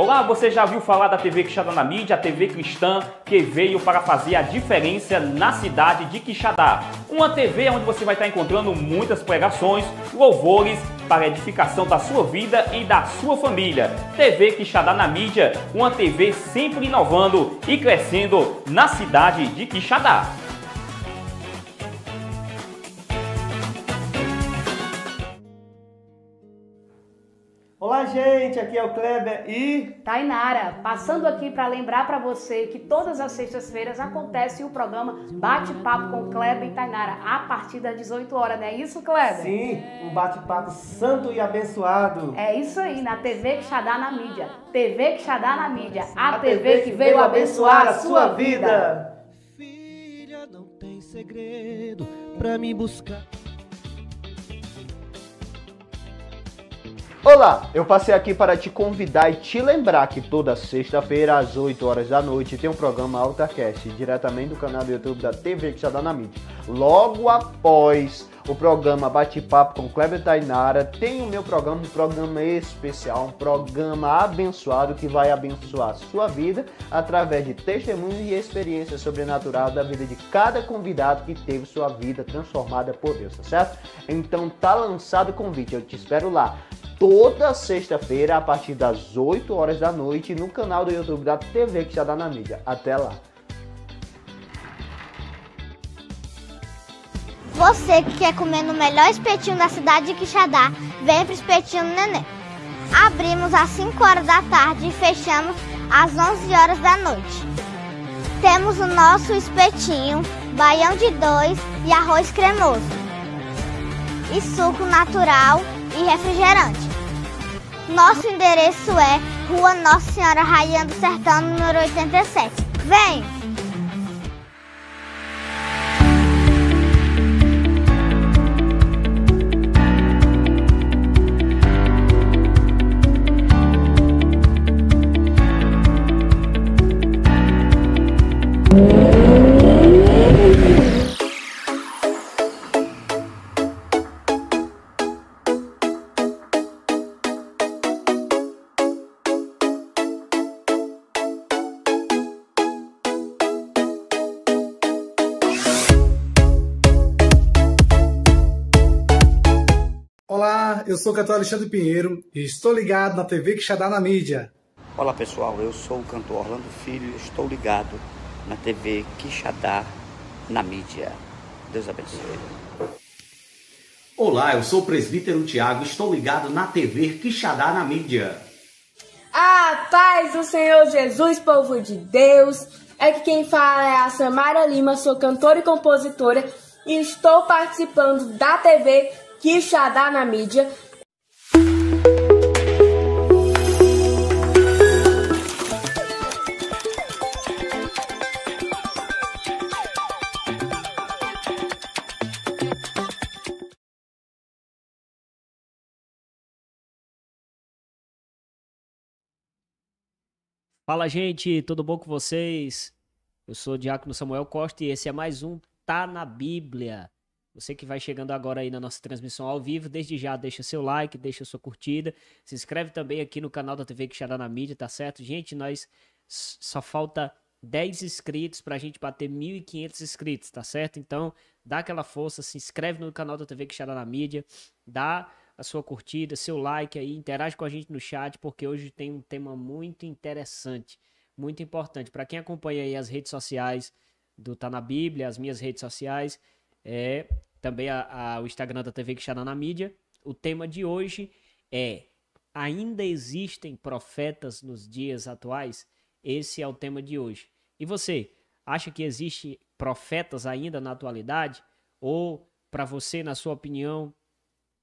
Olá, você já ouviu falar da TV Quixadá na mídia, a TV cristã que veio para fazer a diferença na cidade de Quixadá. Uma TV onde você vai estar encontrando muitas pregações, louvores para a edificação da sua vida e da sua família. TV Quixadá na mídia, uma TV sempre inovando e crescendo na cidade de Quixadá. Olá, gente, aqui é o Kleber e Tainara, passando aqui para lembrar para você que todas as sextas-feiras acontece o programa Bate-Papo com Kleber e Tainara, a partir das 18 horas, não é isso, Kleber? sim, um bate-papo santo e abençoado. É isso aí, na TV Quixadá na mídia. TV Quixadá na mídia, a TV que veio abençoar a sua vida. Filha, não tem segredo pra me buscar. Olá, eu passei aqui para te convidar e te lembrar que toda sexta-feira às 8 horas da noite tem um programa AltaCast, diretamente do canal do YouTube da TV Quixadá na mídia. Logo após o programa Bate-Papo com Kleber e Tainara, tem o meu programa, um programa especial, um programa abençoado que vai abençoar a sua vida através de testemunhos e experiências sobrenaturais da vida de cada convidado que teve sua vida transformada por Deus, tá certo? Então tá lançado o convite, eu te espero lá. Toda sexta-feira, a partir das 8 horas da noite, no canal do YouTube da TV Quixadá na mídia. Até lá! Você que quer comer no melhor espetinho da cidade de Quixadá, vem pro Espetinho Neném. Abrimos às 5 horas da tarde e fechamos às 11 horas da noite. Temos o nosso espetinho, baião de 2 e arroz cremoso. E suco natural e refrigerante. Nosso endereço é Rua Nossa Senhora Rainha do Sertão, número 87. Vem! Olá, eu sou o cantor Alexandre Pinheiro e estou ligado na TV Quixadá na mídia. Olá pessoal, eu sou o cantor Orlando Filho e estou ligado na TV Quixadá na mídia. Deus abençoe. Olá, eu sou o presbítero Tiago, estou ligado na TV Quixadá na mídia. A paz do Senhor Jesus, povo de Deus. Aqui quem fala é a Samara Lima, sou cantora e compositora e estou participando da TV Quixadá na mídia. Fala, gente, tudo bom com vocês? Eu sou o Diácono Samuel Costa e esse é mais um Tá na Bíblia. Você que vai chegando agora aí na nossa transmissão ao vivo, desde já deixa seu like, deixa sua curtida, se inscreve também aqui no canal da TV Quixadá na mídia, tá certo? Gente, nós só falta 10 inscritos pra gente bater 1.500 inscritos, tá certo? Então, dá aquela força, se inscreve no canal da TV Quixadá na mídia, dá a sua curtida, seu like aí, interage com a gente no chat, porque hoje tem um tema muito interessante, muito importante. Para quem acompanha aí as redes sociais do Tá na Bíblia, as minhas redes sociais, também o Instagram da TV Quixadá na mídia, o tema de hoje é: ainda existem profetas nos dias atuais? Esse é o tema de hoje. E você, acha que existem profetas ainda na atualidade? Ou, para você, na sua opinião,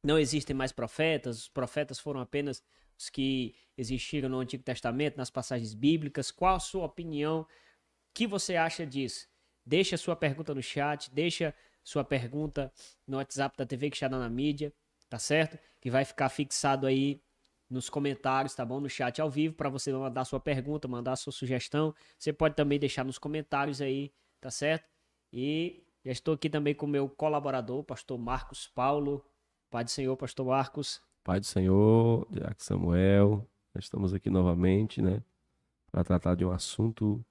não existem mais profetas? Os profetas foram apenas os que existiram no Antigo Testamento, nas passagens bíblicas? Qual a sua opinião? O que você acha disso? Deixa sua pergunta no chat, deixa sua pergunta no WhatsApp da TV Quixadá na mídia, tá certo? Que vai ficar fixado aí nos comentários, tá bom? No chat ao vivo, para você mandar sua pergunta, mandar sua sugestão. Você pode também deixar nos comentários aí, tá certo? E já estou aqui também com o meu colaborador, pastor Marcos Paulo. Pai do Senhor, pastor Marcos. Pai do Senhor, Diácono Samuel, Nós estamos aqui novamente, né, para tratar de um assunto,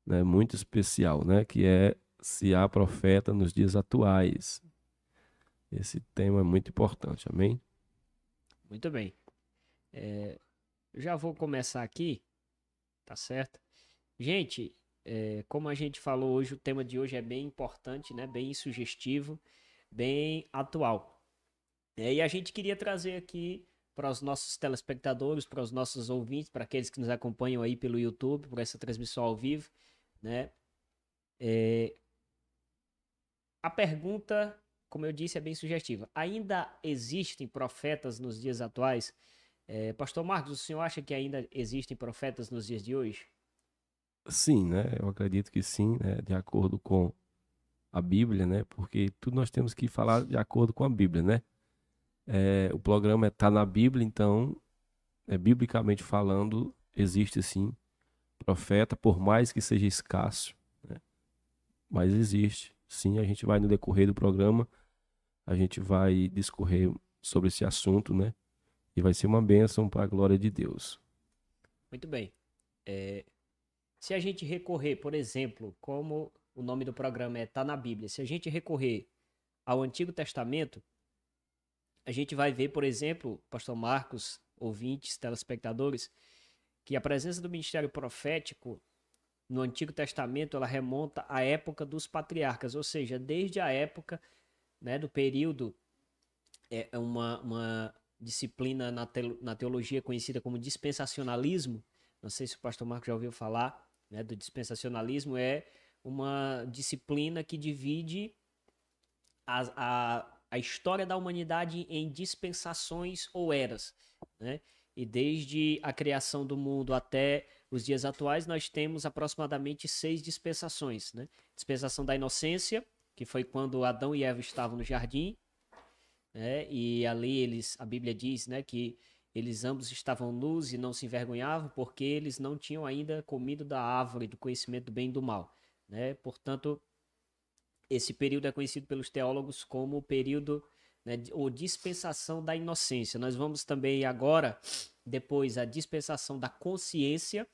né, muito especial, né, que é se há profeta nos dias atuais. Esse tema é muito importante, amém? Muito bem. Já vou começar aqui, tá certo? Gente, como a gente falou hoje, o tema de hoje é bem importante, né? Bem sugestivo, bem atual. E a gente queria trazer aqui para os nossos telespectadores, para os nossos ouvintes, para aqueles que nos acompanham aí pelo YouTube, por essa transmissão ao vivo, né? A pergunta, como eu disse, é bem sugestiva. Ainda existem profetas nos dias atuais? Pastor Marcos, o senhor acha que ainda existem profetas nos dias de hoje? Sim, né? Eu acredito que sim, né? De acordo com a Bíblia, né? Porque tudo nós temos que falar de acordo com a Bíblia, né? O programa está na Bíblia, então, biblicamente falando, existe sim profeta, por mais que seja escasso, né? Mas existe. Sim, a gente vai no decorrer do programa, a gente vai discorrer sobre esse assunto, né? E vai ser uma bênção para a glória de Deus. Muito bem. Se a gente recorrer, por exemplo, como o nome do programa Tá na Bíblia, se a gente recorrer ao Antigo Testamento, a gente vai ver, por exemplo, Pastor Marcos, ouvintes, telespectadores, que a presença do ministério profético no Antigo Testamento, ela remonta à época dos patriarcas, ou seja, desde a época, né, do período, uma disciplina na teologia conhecida como dispensacionalismo. Não sei se o pastor Marcos já ouviu falar, né, do dispensacionalismo. É uma disciplina que divide a história da humanidade em dispensações ou eras, né? E desde a criação do mundo até os dias atuais, nós temos aproximadamente 6 dispensações, né? Dispensação da inocência, que foi quando Adão e Eva estavam no jardim, né? E ali a Bíblia diz, né, que eles ambos estavam nus e não se envergonhavam porque eles não tinham ainda comido da árvore do conhecimento do bem e do mal, né? Portanto, esse período é conhecido pelos teólogos como o período, né, ou dispensação da inocência. Nós vamos também agora, depois, a dispensação da consciência,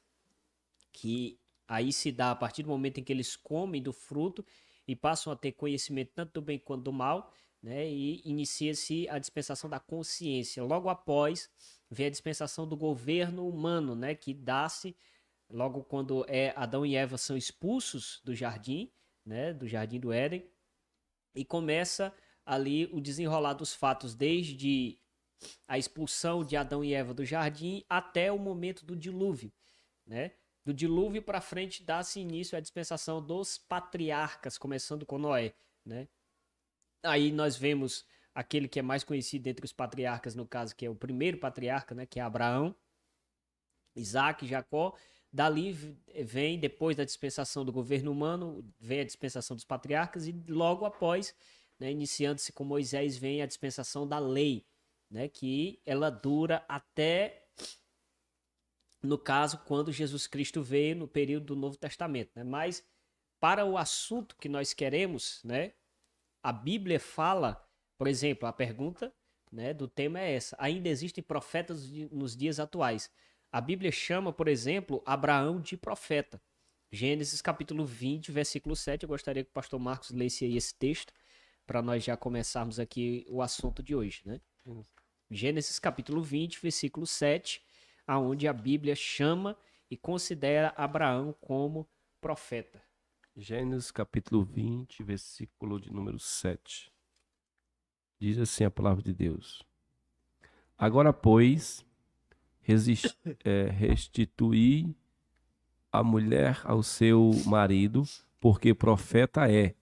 que aí se dá a partir do momento em que eles comem do fruto e passam a ter conhecimento tanto do bem quanto do mal, né? E inicia-se a dispensação da consciência. Logo após, vem a dispensação do governo humano, né? Que dá-se logo quando Adão e Eva são expulsos do jardim, né? Do jardim do Éden, e começa ali o desenrolar dos fatos desde a expulsão de Adão e Eva do jardim até o momento do dilúvio, né? Do dilúvio para frente dá-se início à dispensação dos patriarcas, começando com Noé, né? Aí nós vemos aquele que é mais conhecido entre os patriarcas, no caso, que é o primeiro patriarca, né, que é Abraão, Isaac, Jacó. Dali vem, depois da dispensação do governo humano, vem a dispensação dos patriarcas, e logo após, né, iniciando-se com Moisés, vem a dispensação da lei, né, que ela dura até, no caso, quando Jesus Cristo veio, no período do Novo Testamento, né? Mas para o assunto que nós queremos, né, a Bíblia fala, por exemplo, a pergunta, né, do tema é essa: ainda existem profetas nos dias atuais? A Bíblia chama, por exemplo, Abraão de profeta. Gênesis capítulo 20, versículo 7. Eu gostaria que o pastor Marcos lesse aí esse texto, para nós já começarmos aqui o assunto de hoje, né? Gênesis capítulo 20, versículo 7, aonde a Bíblia chama e considera Abraão como profeta. Gênesis capítulo 20, versículo de número 7. Diz assim a palavra de Deus: agora, pois, restitui a mulher ao seu marido, porque profeta é,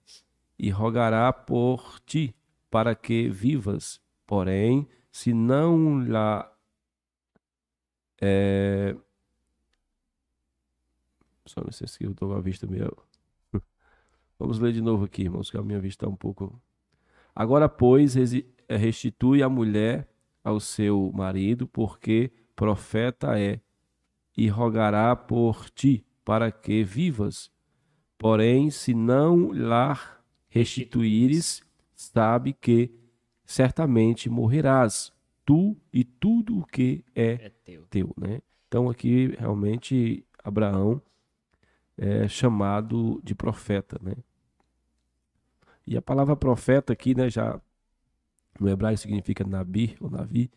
e rogará por ti, para que vivas. Porém, se não lá... Só não sei se eu estou com a vista meio... Vamos ler de novo aqui, irmãos, que a minha vista está um pouco... Agora, pois, restitui a mulher ao seu marido, porque profeta é, e rogará por ti, para que vivas. Porém, se não lá restituíres, sabe que certamente morrerás. tu e tudo o que é teu, né? Então aqui realmente Abraão é chamado de profeta, né? E a palavra profeta aqui, né, já no hebraico significa nabi ou navi,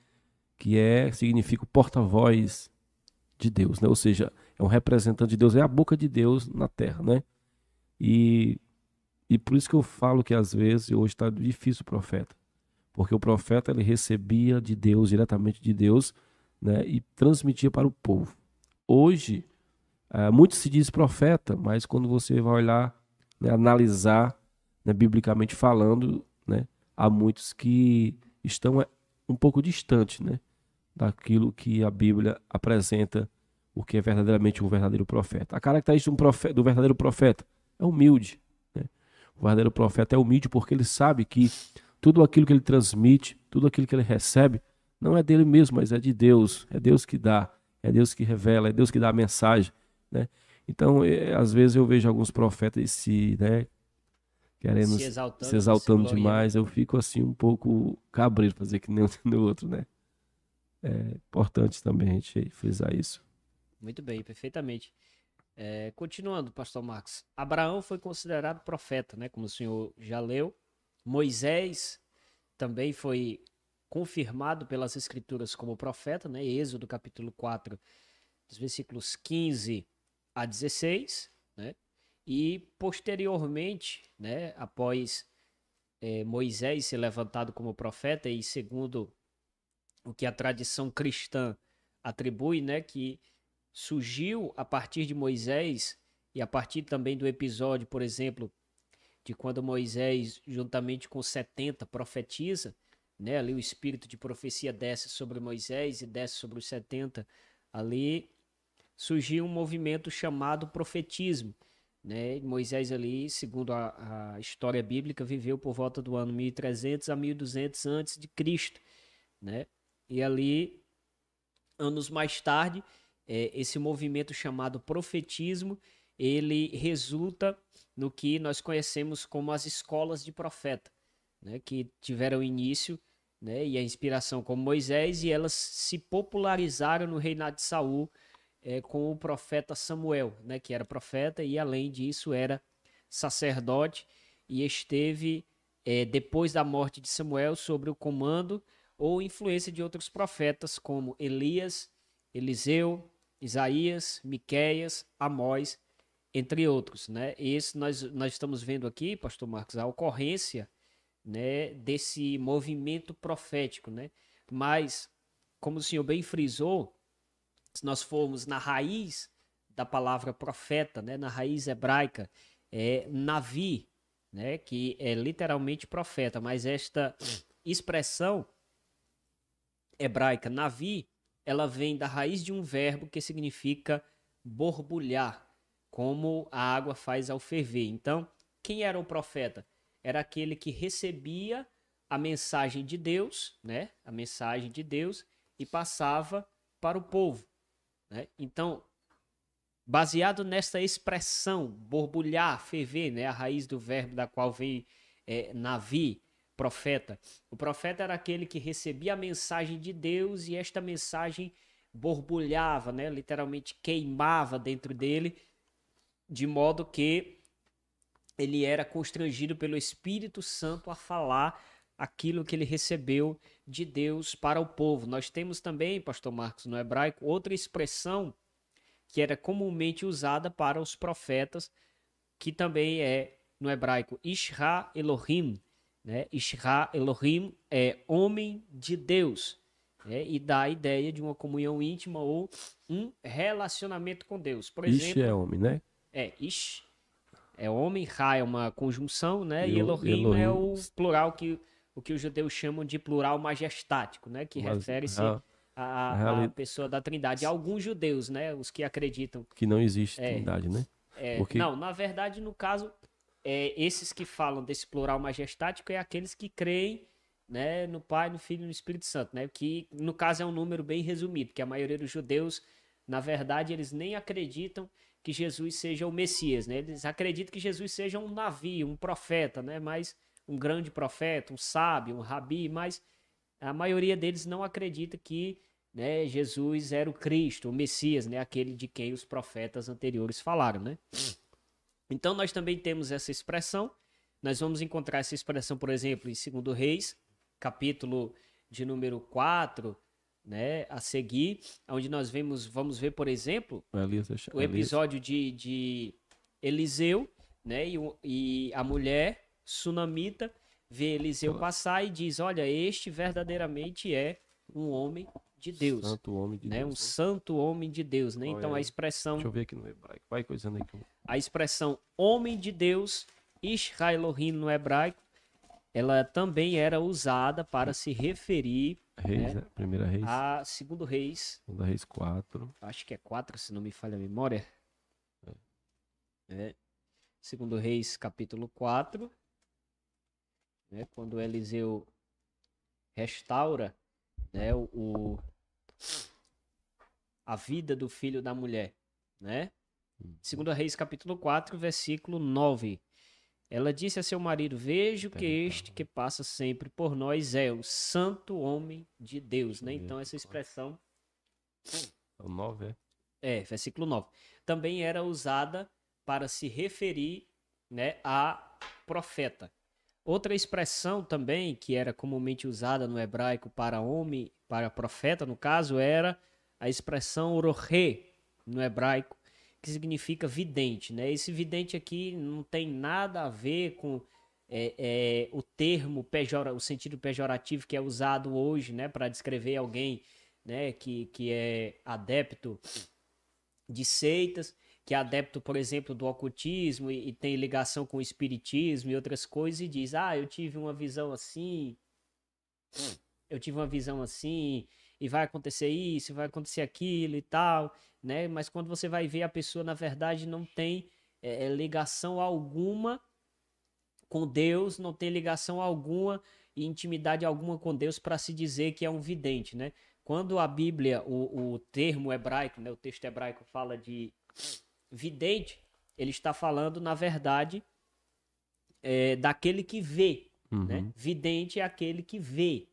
que significa o porta-voz de Deus, né? Ou seja, é um representante de Deus, é a boca de Deus na terra, né? E por isso que eu falo que às vezes hoje está difícil o profeta, porque o profeta ele recebia de Deus, diretamente de Deus, né, e transmitia para o povo. Hoje, muito se diz profeta, mas quando você vai olhar, né, analisar, né, biblicamente falando, né, há muitos que estão um pouco distantes, né, daquilo que a Bíblia apresenta, o que é verdadeiramente um verdadeiro profeta. A característica do verdadeiro profeta é humilde, né? O verdadeiro profeta é humilde porque ele sabe que tudo aquilo que ele transmite, tudo aquilo que ele recebe, não é dele mesmo, mas é de Deus. É Deus que dá, é Deus que revela, é Deus que dá a mensagem, né? Então, às vezes eu vejo alguns profetas querendo se exaltando demais, eu fico assim um pouco cabreiro, para dizer que nem um no outro, né? É importante também a gente frisar isso. Muito bem, perfeitamente. Continuando, pastor Marcos, Abraão foi considerado profeta, né? Como o senhor já leu. Moisés também foi confirmado pelas escrituras como profeta, né? Êxodo capítulo 4, dos versículos 15 a 16, né? E posteriormente, né, após Moisés ser levantado como profeta, e segundo o que a tradição cristã atribui, né, que surgiu a partir de Moisés e a partir também do episódio, por exemplo, de quando Moisés, juntamente com 70, profetiza, né, ali o espírito de profecia desce sobre Moisés e desce sobre os 70, ali surgiu um movimento chamado profetismo, né? Moisés ali, segundo a história bíblica, viveu por volta do ano 1300 a 1200 antes de Cristo, né? E ali, anos mais tarde, esse movimento chamado profetismo, ele resulta no que nós conhecemos como as escolas de profeta, né? Que tiveram início, né, e a inspiração como Moisés, e elas se popularizaram no reinado de Saul, com o profeta Samuel, né, que era profeta e além disso era sacerdote e esteve depois da morte de Samuel sob o comando ou influência de outros profetas como Elias, Eliseu, Isaías, Miqueias, Amós, entre outros, né? Esse nós estamos vendo aqui, pastor Marcos, a ocorrência, né, desse movimento profético, né? Mas, como o senhor bem frisou, se nós formos na raiz da palavra profeta, né, na raiz hebraica, navi, né, que é literalmente profeta, mas esta expressão hebraica, navi, ela vem da raiz de um verbo que significa borbulhar, como a água faz ao ferver. Então, quem era o profeta? Era aquele que recebia a mensagem de Deus, né, a mensagem de Deus, e passava para o povo, né? Então, baseado nesta expressão, borbulhar, ferver, né, a raiz do verbo da qual vem navi, profeta. O profeta era aquele que recebia a mensagem de Deus e esta mensagem borbulhava, né, literalmente queimava dentro dele, de modo que ele era constrangido pelo Espírito Santo a falar aquilo que ele recebeu de Deus para o povo. Nós temos também, pastor Marcos, no hebraico, outra expressão que era comumente usada para os profetas, que também é, no hebraico, Ishra Elohim, né? Ishra Elohim é homem de Deus, né? E dá a ideia de uma comunhão íntima ou um relacionamento com Deus. Por exemplo, Ish é homem, né? Ish é homem, Ra é uma conjunção, né? E Elohim é o plural o que os judeus chamam de plural majestático, né? Que refere-se à pessoa da Trindade. Alguns judeus, né? Os que acreditam que não existe Trindade, né? Porque... Não, na verdade, no caso, esses que falam desse plural majestático é aqueles que creem, né, no Pai, no Filho e no Espírito Santo, né? Que no caso é um número bem resumido, que a maioria dos judeus, na verdade, eles nem acreditam que Jesus seja o Messias, né? Eles acreditam que Jesus seja um navi, um profeta, né? Mas um grande profeta, um sábio, um rabi, mas a maioria deles não acredita que, né, Jesus era o Cristo, o Messias, né, aquele de quem os profetas anteriores falaram, né? Então nós também temos essa expressão. Nós vamos encontrar essa expressão, por exemplo, em 2 Reis, capítulo de número 4, né, a seguir, onde nós vamos ver, por exemplo, o episódio de Eliseu, né, e a mulher sunamita vê Eliseu passar e diz: olha, este verdadeiramente é um homem de Deus. Santo homem de né? Deus. Um santo homem de Deus, né? Então a expressão... Deixa eu ver aqui no hebraico. Vai coisando aí. A expressão homem de Deus, Ish Elohim no hebraico, ela também era usada para se referir, Reis, né, Primeira Reis. a 2 Reis. 2 Reis 4. Acho que é 4, se não me falha a memória. 2 Reis, capítulo 4. Né, quando Eliseu restaura, né, a vida do filho da mulher, né? 2 Reis, capítulo 4, versículo 9. Ela disse a seu marido: vejo que este que passa sempre por nós é o santo homem de Deus, né? Então essa expressão... O 9, versículo 9. Também era usada para se referir, né, a profeta. Outra expressão também que era comumente usada no hebraico para homem, para profeta, no caso, era a expressão rohe, no hebraico, que significa vidente, né? Esse vidente aqui não tem nada a ver com o termo, o sentido pejorativo que é usado hoje, né, para descrever alguém, né, que é adepto de seitas, que é adepto, por exemplo, do ocultismo e tem ligação com o espiritismo e outras coisas, e diz: eu tive uma visão assim, e vai acontecer isso, vai acontecer aquilo e tal, né? Mas quando você vai ver, a pessoa, na verdade, não tem ligação alguma com Deus, não tem ligação alguma e intimidade alguma com Deus para se dizer que é um vidente, né? Quando a Bíblia, o termo hebraico, né, o texto hebraico fala de vidente, ele está falando, na verdade, daquele que vê, né? Vidente é aquele que vê,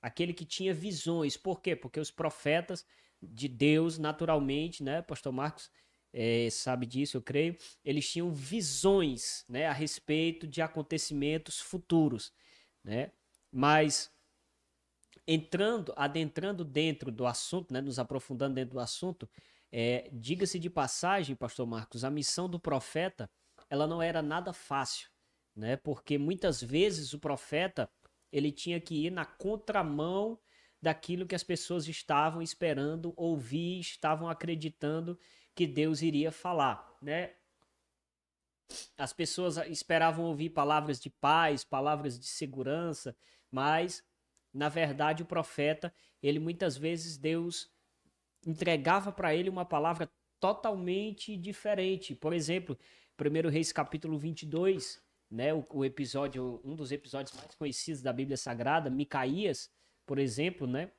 aquele que tinha visões. Por quê? Porque os profetas de Deus, naturalmente, né, pastor Marcos sabe disso, eu creio, eles tinham visões, né, a respeito de acontecimentos futuros, né? Mas adentrando dentro do assunto, né, nos aprofundando dentro do assunto, diga-se de passagem, pastor Marcos, a missão do profeta, ela não era nada fácil, né? Porque muitas vezes o profeta, ele tinha que ir na contramão daquilo que as pessoas estavam esperando ouvir, estavam acreditando que Deus iria falar, né? As pessoas esperavam ouvir palavras de paz, palavras de segurança, mas, na verdade, o profeta, ele muitas vezes, Deus entregava para ele uma palavra totalmente diferente. Por exemplo, 1 Reis capítulo 22, né, o episódio, um dos episódios mais conhecidos da Bíblia Sagrada, Micaías, por exemplo, né,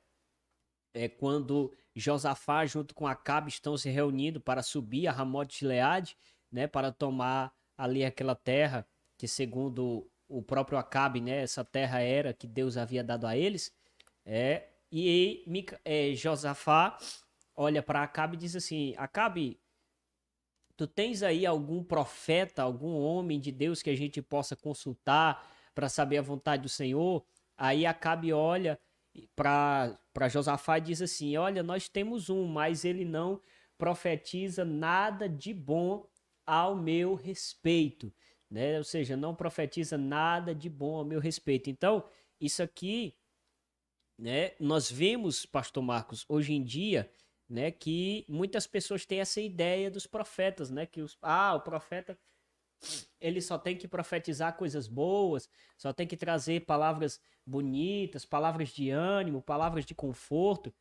quando Josafá junto com Acabe estão se reunindo para subir a Ramote-Gileade, né, para tomar ali aquela terra que, segundo o próprio Acabe, né, essa terra era que Deus havia dado a eles, e Josafá olha para Acabe e diz assim: Acabe, tu tens aí algum profeta, algum homem de Deus que a gente possa consultar para saber a vontade do Senhor? Aí Acabe olha para Josafá e diz assim: olha, nós temos um, mas ele não profetiza nada de bom ao meu respeito, né? Ou seja, não profetiza nada de bom ao meu respeito. Então, isso aqui, né, nós vemos, pastor Marcos, hoje em dia, né, que muitas pessoas têm essa ideia dos profetas, né, que o profeta, ele só tem que profetizar coisas boas, só tem que trazer palavras bonitas, palavras de ânimo, palavras de conforto.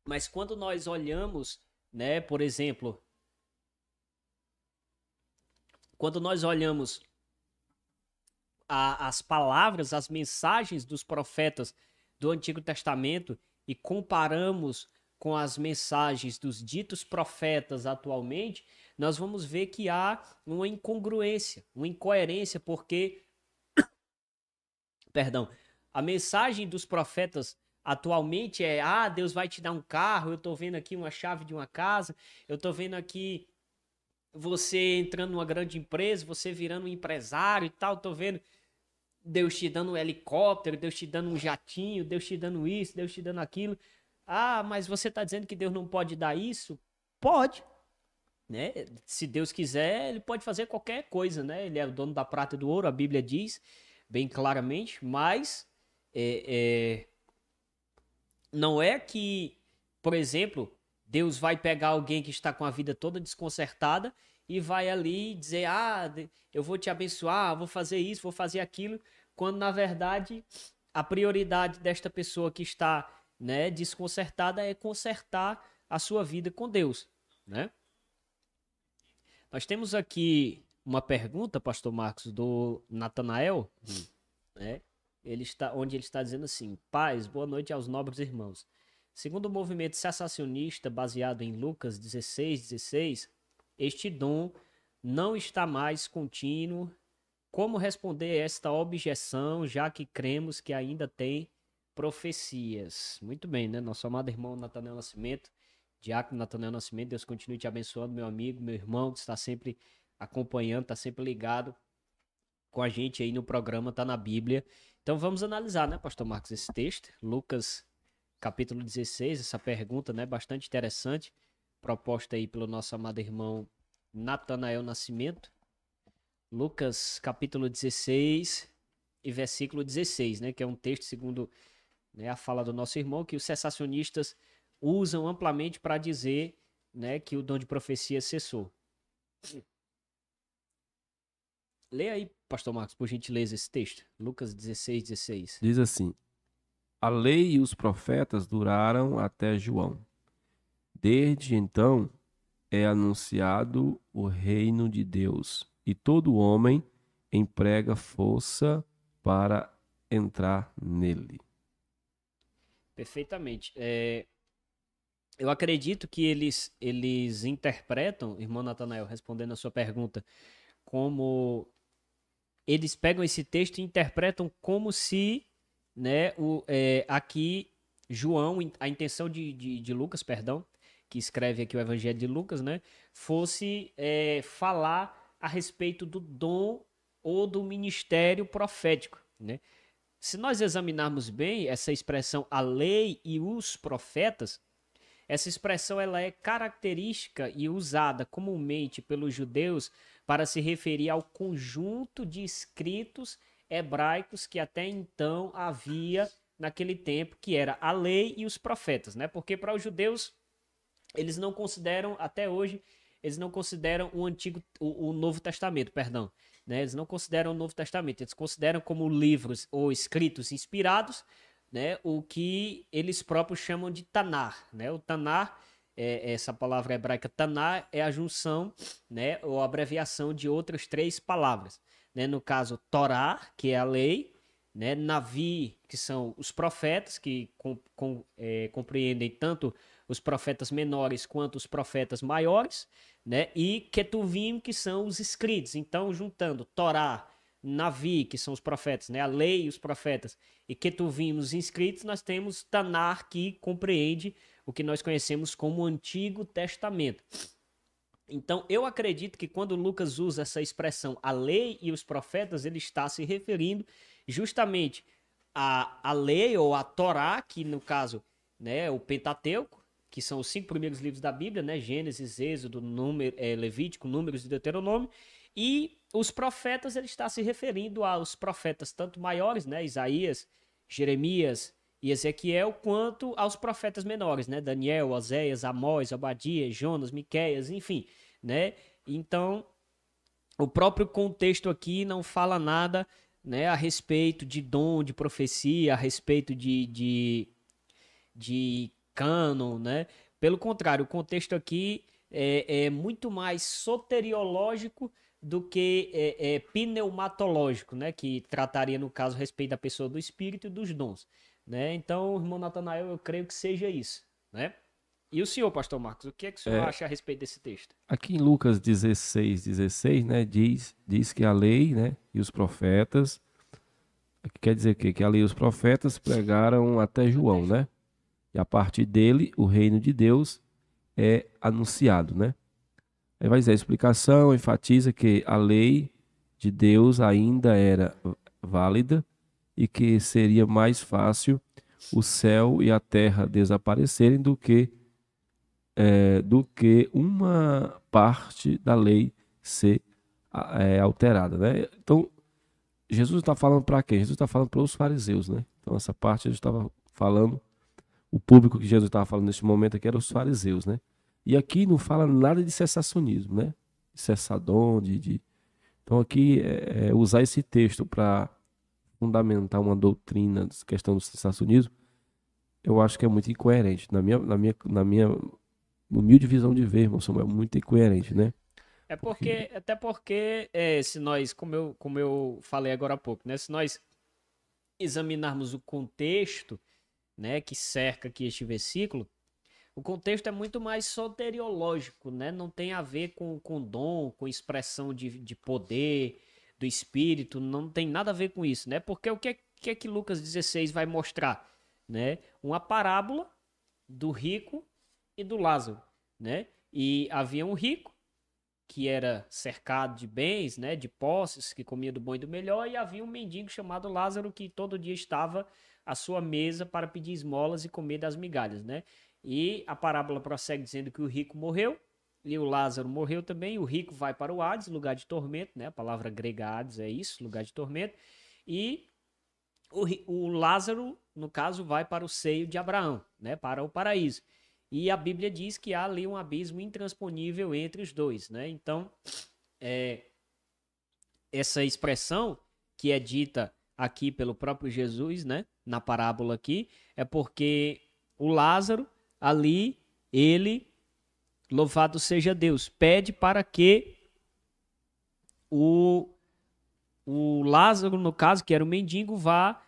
Mas quando nós olhamos, né, por exemplo, quando nós olhamos as palavras, as mensagens dos profetas do Antigo Testamento e comparamos com as mensagens dos ditos profetas atualmente, nós vamos ver que há uma incongruência, uma incoerência, porque, perdão, A mensagem dos profetas atualmente é: Deus vai te dar um carro, eu tô vendo aqui uma chave de uma casa, eu tô vendo aqui você entrando numa grande empresa, você virando um empresário e tal, tô vendo Deus te dando um helicóptero, Deus te dando um jatinho, Deus te dando isso, Deus te dando aquilo. Mas você tá dizendo que Deus não pode dar isso? Pode. Né? Se Deus quiser, ele pode fazer qualquer coisa, né? Ele é o dono da prata e do ouro, a Bíblia diz bem claramente, mas não é que, por exemplo, Deus vai pegar alguém que está com a vida toda desconcertada e vai ali dizer: eu vou te abençoar, vou fazer isso, vou fazer aquilo, quando na verdade a prioridade desta pessoa que está, né, desconcertada é consertar a sua vida com Deus, né? Nós temos aqui uma pergunta, pastor Marcos, do Natanael, né? Onde ele está dizendo assim: paz, boa noite aos nobres irmãos. Segundo o movimento cessacionista baseado em Lucas 16:16, este dom não está mais contínuo. Como responder a esta objeção, já que cremos que ainda tem profecias? Muito bem, né? Nosso amado irmão Natanael Nascimento, diácono Natanael Nascimento, Deus continue te abençoando, meu amigo, meu irmão, que está sempre acompanhando, está sempre ligado com a gente aí no programa Tá na Bíblia. Então vamos analisar, né, pastor Marcos, esse texto, Lucas capítulo 16, essa pergunta, né, bastante interessante, proposta aí pelo nosso amado irmão Natanael Nascimento. Lucas capítulo 16 e versículo 16, né, que é um texto segundo, né, a fala do nosso irmão, que os cessacionistas usam amplamente para dizer, né, que o dom de profecia cessou. Leia aí, pastor Marcos, por gentileza, esse texto. Lucas 16:16. Diz assim: a lei e os profetas duraram até João. Desde então é anunciado o reino de Deus, e todo homem emprega força para entrar nele. Perfeitamente. Eu acredito que eles interpretam, irmão Natanael, respondendo a sua pergunta, como eles pegam esse texto e interpretam como se, né, aqui João, a intenção de Lucas, perdão, que escreve aqui o Evangelho de Lucas, né, fosse falar a respeito do dom ou do ministério profético, né? Se nós examinarmos bem essa expressão, a lei e os profetas, essa expressão ela é característica e usada comumente pelos judeus para se referir ao conjunto de escritos hebraicos que até então havia naquele tempo, que era a lei e os profetas, né? Porque para os judeus, eles não consideram, até hoje, eles não consideram o Novo Testamento, perdão, né? Eles não consideram o Novo Testamento, eles consideram como livros ou escritos inspirados, né, o que eles próprios chamam de Tanar, né? O Tanar, essa palavra hebraica Tanar, é a junção, né, ou a abreviação de outras três palavras, né? No caso, Torá, que é a lei, né? Navi, que são os profetas, que compreendem tanto os profetas menores quanto os profetas maiores, né? E Ketuvim, que são os escritos. Então, juntando Torá, Navi, que são os profetas, né? A lei e os profetas, e Ketuvim, os inscritos, nós temos Tanar, que compreende o que nós conhecemos como o Antigo Testamento. Então, eu acredito que quando Lucas usa essa expressão, a lei e os profetas, ele está se referindo justamente à lei ou à Torá, que no caso, né, o Pentateuco, que são os 5 primeiros livros da Bíblia, né? Gênesis, Êxodo, Levítico, Números e Deuteronômio. E os profetas, ele está se referindo aos profetas tanto maiores, né? Isaías, Jeremias e Ezequiel, quanto aos profetas menores, né? Daniel, Oséias, Amós, Obadias, Jonas, Miqueias, enfim, né? Então, o próprio contexto aqui não fala nada, né, a respeito de dom, de profecia, a respeito de cânon, né? Pelo contrário, o contexto aqui é muito mais soteriológico do que pneumatológico, né? Que trataria, no caso, a respeito da pessoa do espírito e dos dons, né? Então, irmão Natanael, eu creio que seja isso, né? E o senhor, pastor Marcos, o que é que o senhor acha a respeito desse texto? Aqui em Lucas 16:16, né, diz que a lei, né, e os profetas quer dizer que ali os profetas pregaram até João, né? E a partir dele, o reino de Deus é anunciado, né? Aí vai dizer, a explicação enfatiza que a lei de Deus ainda era válida e que seria mais fácil o céu e a terra desaparecerem do que uma parte da lei ser alterada, né? Então, Jesus está falando para quem? Jesus está falando para os fariseus, né? Então, essa parte Jesus estava falando, o público que Jesus estava falando nesse momento aqui era os fariseus, né? E aqui não fala nada de cessacionismo, né? De cessadom, Então, aqui, usar esse texto para fundamentar uma doutrina, questão do cessacionismo, eu acho que é muito incoerente. Na minha humilde visão de ver, irmão Samuel, muito incoerente, né? Até porque se nós, como eu falei agora há pouco, né? Se nós examinarmos o contexto, né, que cerca aqui este versículo, o contexto é muito mais soteriológico, né? Não tem a ver com dom, com expressão de poder do Espírito, não tem nada a ver com isso, né? Porque o que é que Lucas 16 vai mostrar, né? Uma parábola do rico e do Lázaro, né? E havia um rico que era cercado de bens, né, de posses, que comia do bom e do melhor, e havia um mendigo chamado Lázaro que todo dia estava à sua mesa para pedir esmolas e comer das migalhas, né? E a parábola prossegue dizendo que o rico morreu e o Lázaro morreu também. O rico vai para o Hades, lugar de tormento, né? A palavra grega Hades é isso, lugar de tormento. E o Lázaro, no caso, vai para o seio de Abraão, né? Para o paraíso. E a Bíblia diz que há ali um abismo intransponível entre os dois, né? Então, essa expressão que é dita aqui pelo próprio Jesus, né? Na parábola aqui, é porque o Lázaro ali, ele, louvado seja Deus, pede para que o Lázaro, no caso, que era o mendigo, vá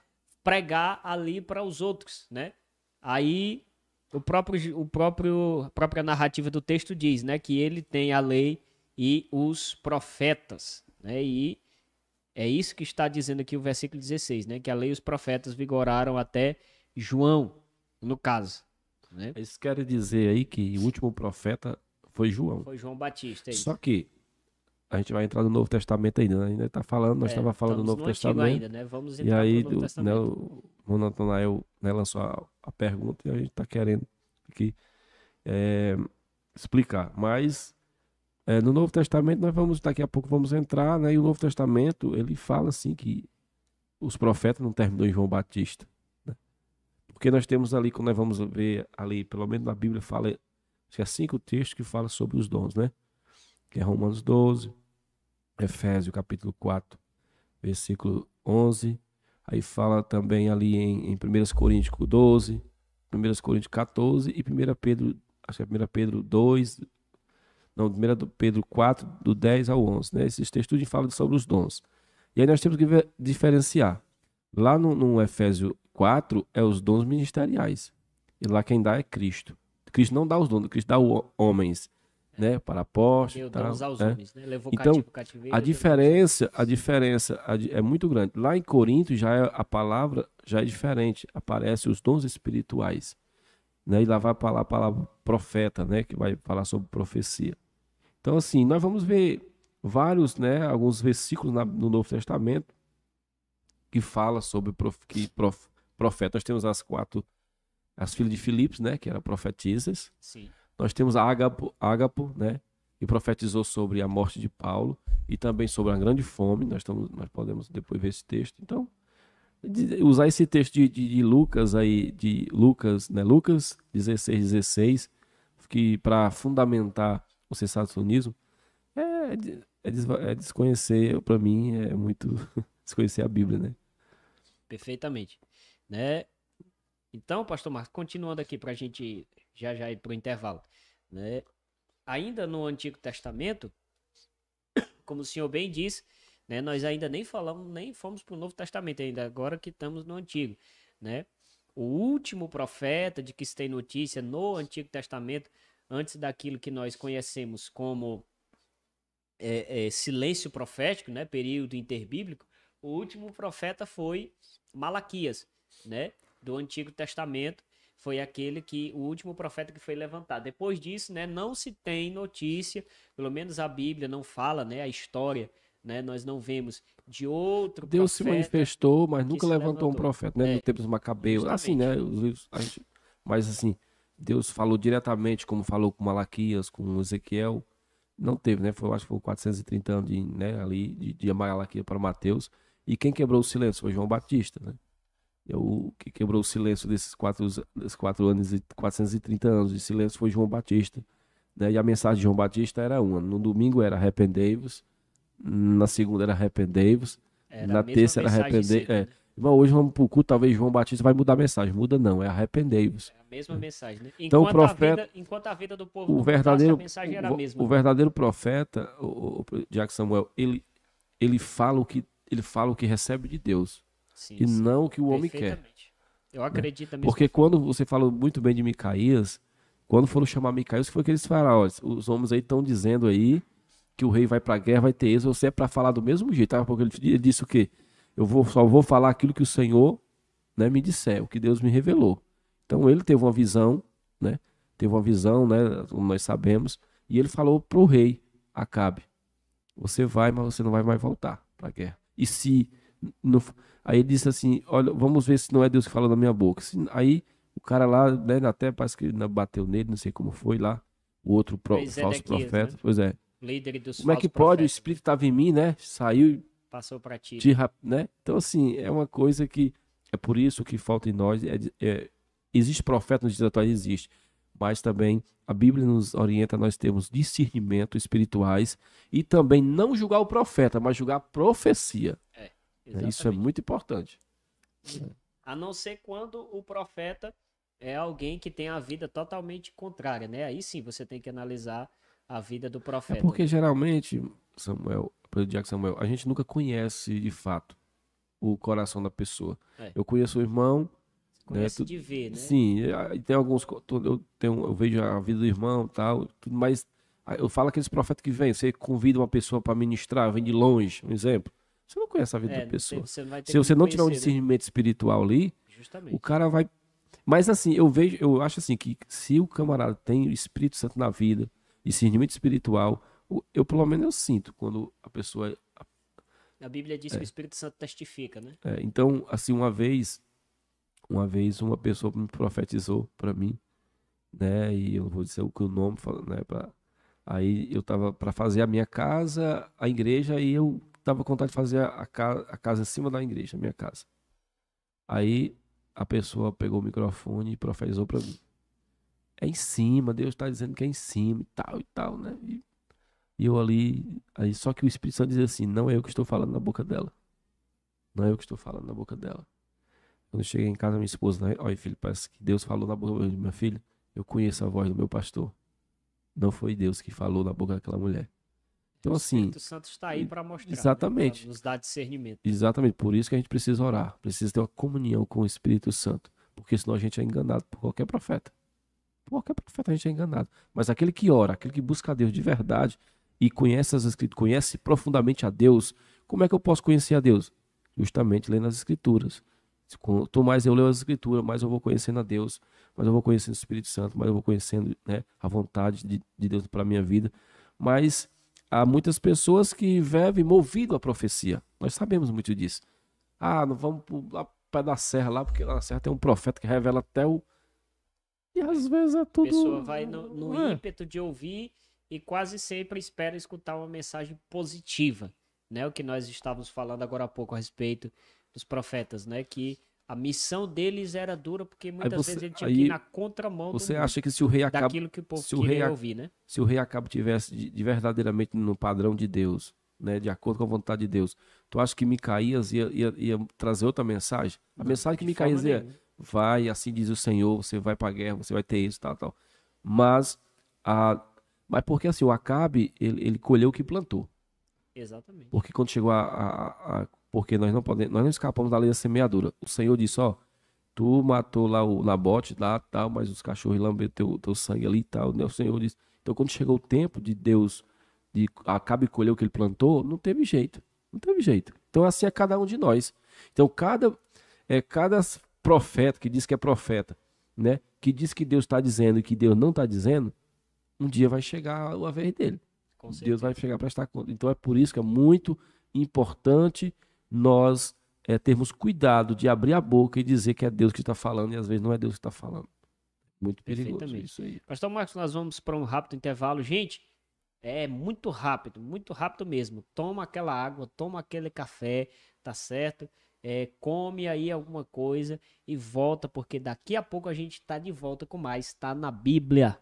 pregar ali para os outros, né? Aí a própria narrativa do texto diz, né, que ele tem a lei e os profetas, né? E é isso que está dizendo aqui o versículo 16, né, que a lei e os profetas vigoraram até João, no caso, né? Isso quer dizer aí que o último profeta foi João. Foi João Batista, é isso. Só que a gente vai entrar no Novo Testamento ainda, né? Ainda está falando, nós estávamos falando do Novo Testamento. Ainda, né? Vamos entrar e aí no Novo Testamento. O Natanael, né, lançou a pergunta e a gente está querendo aqui explicar. Mas no Novo Testamento daqui a pouco vamos entrar, né? E o Novo Testamento, ele fala assim que os profetas não terminam em João Batista, né? Porque nós temos ali, quando nós vamos ver ali, pelo menos na Bíblia fala, acho que é 5 textos que falam sobre os dons, né? Que é Romanos 12, Efésios capítulo 4, versículo 11, aí fala também ali em 1 Coríntios 12, 1 Coríntios 14 e 1 Pedro, acho que é 1 Pedro 2, não, 1 Pedro 4, do 10 ao 11, né? Esses textos falam sobre os dons. E aí nós temos que diferenciar. Lá no Efésios 4 é os dons ministeriais, e lá quem dá é Cristo. Cristo não dá os dons, Cristo dá homens, né, para apóstolos, homens, né? Levou então cativeiro, a diferença é muito grande. Lá em Corinto a palavra já é diferente, aparece os dons espirituais, né? E lá vai falar a palavra profeta, né, que vai falar sobre profecia. Então assim, nós vamos ver vários, né, alguns versículos no Novo Testamento que fala sobre profeta. Nós temos as filhas de Filipos, né, que eram profetisas. Sim. Nós temos a Ágapo, né, que profetizou sobre a morte de Paulo e também sobre a grande fome. Nós podemos depois ver esse texto. Então, usar esse texto de Lucas aí, né, Lucas 16, que para fundamentar o cessacionismo é desconhecer, para mim é muito desconhecer a Bíblia, né? Perfeitamente, né? Então, pastor Marcos, continuando aqui para a gente já ir para o intervalo, né? Ainda no Antigo Testamento, como o senhor bem disse, né, nós ainda nem fomos para o Novo Testamento ainda, agora que estamos no Antigo, né? O último profeta de que se tem notícia no Antigo Testamento, antes daquilo que nós conhecemos como silêncio profético, né, período interbíblico, O último profeta foi Malaquias, né? Do Antigo Testamento. Foi o último profeta que foi levantado. Depois disso, né, não se tem notícia, pelo menos a Bíblia não fala, né, a história, né, nós não vemos de outro Deus se profeta manifestou, mas que nunca se levantou um levantou. profeta, né? No tempo dos Macabeus, assim, né? Os livros, mas assim, Deus falou diretamente, como falou com Malaquias, com Ezequiel, não teve, né? Acho que foi 430 anos de Malaquias para Mateus. E quem quebrou o silêncio foi João Batista, né? O que quebrou o silêncio desses 4 anos e 430 anos de silêncio foi João Batista, né? E a mensagem de João Batista era uma. No domingo era arrependei-vos, na segunda era arrependei-vos, na terça era arrependei-vos. Né? Irmão, hoje vamos pro culto, talvez João Batista vai mudar a mensagem. Muda não, é arrependei-vos. É a mesma mensagem, né? Então o profeta, enquanto a vida do povo o verdadeiro, a mensagem era a mesma. O verdadeiro profeta, o Jack Samuel, ele fala o que recebe de Deus. Sim, e não o que o homem quer. Eu acredito também. Porque quando você falou muito bem de Micaías, quando foram chamar Micaías, foi que eles falaram, olha, os homens aí estão dizendo aí que o rei vai pra guerra, vai ter êxodo, você é para falar do mesmo jeito, tá? Porque ele disse o quê? Só vou falar aquilo que o Senhor, né, me disser, o que Deus me revelou. Então ele teve uma visão, né? Como nós sabemos, e ele falou pro rei Acabe, você vai, mas você não vai mais voltar pra guerra. E se não... Aí ele disse assim, olha, vamos ver se não é Deus que fala na minha boca. Aí o cara lá, né, até parece que bateu nele, não sei como foi lá, o outro falso profeta, né? Pois é. Líder dos como é que pode? O Espírito estava em mim, né? Saiu e passou para ti. Né? Então assim, é uma coisa que é por isso que falta em nós. Existe profeta nos dias atuais, existe. Mas também a Bíblia nos orienta a nós termos discernimento espirituais e também não julgar o profeta, mas julgar a profecia. Isso é muito importante. A não ser quando o profeta é alguém que tem a vida totalmente contrária, né? Aí sim você tem que analisar a vida do profeta. É porque geralmente, Samuel, a gente nunca conhece de fato o coração da pessoa. Eu conheço o irmão. Conhece de ver, né? Sim, tem alguns. Eu vejo a vida do irmão e tal, mas eu falo aqueles profetas que vêm, você convida uma pessoa para ministrar, vem de longe, um exemplo. Você não conhece a vida da pessoa. Se você não tiver um discernimento espiritual ali, justamente, o cara vai. Mas assim, eu acho assim que se o camarada tem o Espírito Santo na vida, discernimento espiritual, eu pelo menos eu sinto quando a pessoa. A Bíblia diz que o Espírito Santo testifica, né? Então, assim, uma vez uma pessoa me profetizou para mim, né? E eu não vou dizer o que o nome, né? Aí eu tava para fazer a minha casa, a igreja, e eu tava com vontade de fazer a casa em cima da igreja, a minha casa. Aí a pessoa pegou o microfone e profetizou para mim. É em cima, Deus está dizendo que é em cima e tal, né? E eu ali, aí só que o Espírito Santo diz assim, não é eu que estou falando na boca dela. Não é eu que estou falando na boca dela. Quando eu cheguei em casa, minha esposa, né? Olha, filho, parece que Deus falou na boca do meu filho. Eu conheço a voz do meu pastor. Não foi Deus que falou na boca daquela mulher. Então, assim, o Espírito Santo está aí para mostrar. Exatamente. Né? Para nos dar discernimento. Exatamente. Por isso que a gente precisa orar. Precisa ter uma comunhão com o Espírito Santo. Porque senão a gente é enganado por qualquer profeta. Por qualquer profeta a gente é enganado. Mas aquele que ora, aquele que busca a Deus de verdade e conhece as Escrituras, conhece profundamente a Deus, como é que eu posso conhecer a Deus? Justamente lendo as Escrituras. Quanto mais eu leio as Escrituras, mais eu vou conhecendo a Deus, mais eu vou conhecendo o Espírito Santo, mais eu vou conhecendo, né, a vontade de Deus para a minha vida. Mas há muitas pessoas que vivem movido à profecia. Nós sabemos muito disso. Não vamos lá para da serra lá, porque lá na serra tem um profeta que revela até o... E às vezes é tudo... A pessoa vai no ímpeto de ouvir e quase sempre espera escutar uma mensagem positiva, né? O que nós estávamos falando agora há pouco a respeito dos profetas, né? Que a missão deles era dura porque muitas vezes ele tinha que ir na contramão você acha que se o rei Acabe, daquilo que o povo queria ouvir, né? Se o rei Acabe tivesse de verdadeiramente no padrão de Deus, né, de acordo com a vontade de Deus, tu acha que Micaías ia trazer outra mensagem? A mensagem que Micaías ia, vai, assim diz o Senhor, você vai para a guerra, você vai ter isso, tal. Mas porque assim, o Acabe, ele colheu o que plantou. Exatamente. Porque quando chegou porque nós não escapamos da lei da semeadura. O Senhor disse, tu matou lá o Nabote, lá, tal, mas os cachorros lamberam teu sangue ali e tal, né? O Senhor disse. Então quando chegou o tempo de Deus, de Acabe colher o que ele plantou, não teve jeito. Então Então assim é cada um de nós. Então cada profeta que diz que é profeta, né? Que diz que Deus está dizendo e que Deus não está dizendo, um dia vai chegar a vez dele. Deus vai chegar a prestar conta. Então é por isso que é muito importante nós termos cuidado de abrir a boca e dizer que é Deus que está falando e às vezes não é Deus que está falando. Muito perigoso isso aí. Pastor Marcos, nós vamos para um rápido intervalo. Gente, é muito rápido mesmo. Toma aquela água, toma aquele café, tá certo? Come aí alguma coisa e volta, porque daqui a pouco a gente tá de volta com mais. Tá na Bíblia.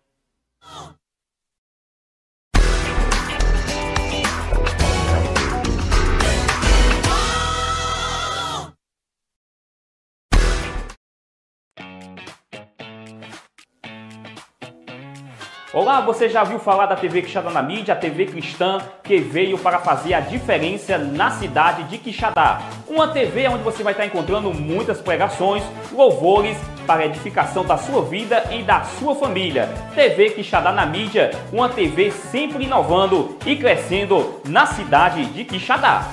Olá, você já ouviu falar da TV Quixadá na mídia, a TV cristã que veio para fazer a diferença na cidade de Quixadá. Uma TV onde você vai estar encontrando muitas pregações, louvores para a edificação da sua vida e da sua família. TV Quixadá na mídia, uma TV sempre inovando e crescendo na cidade de Quixadá.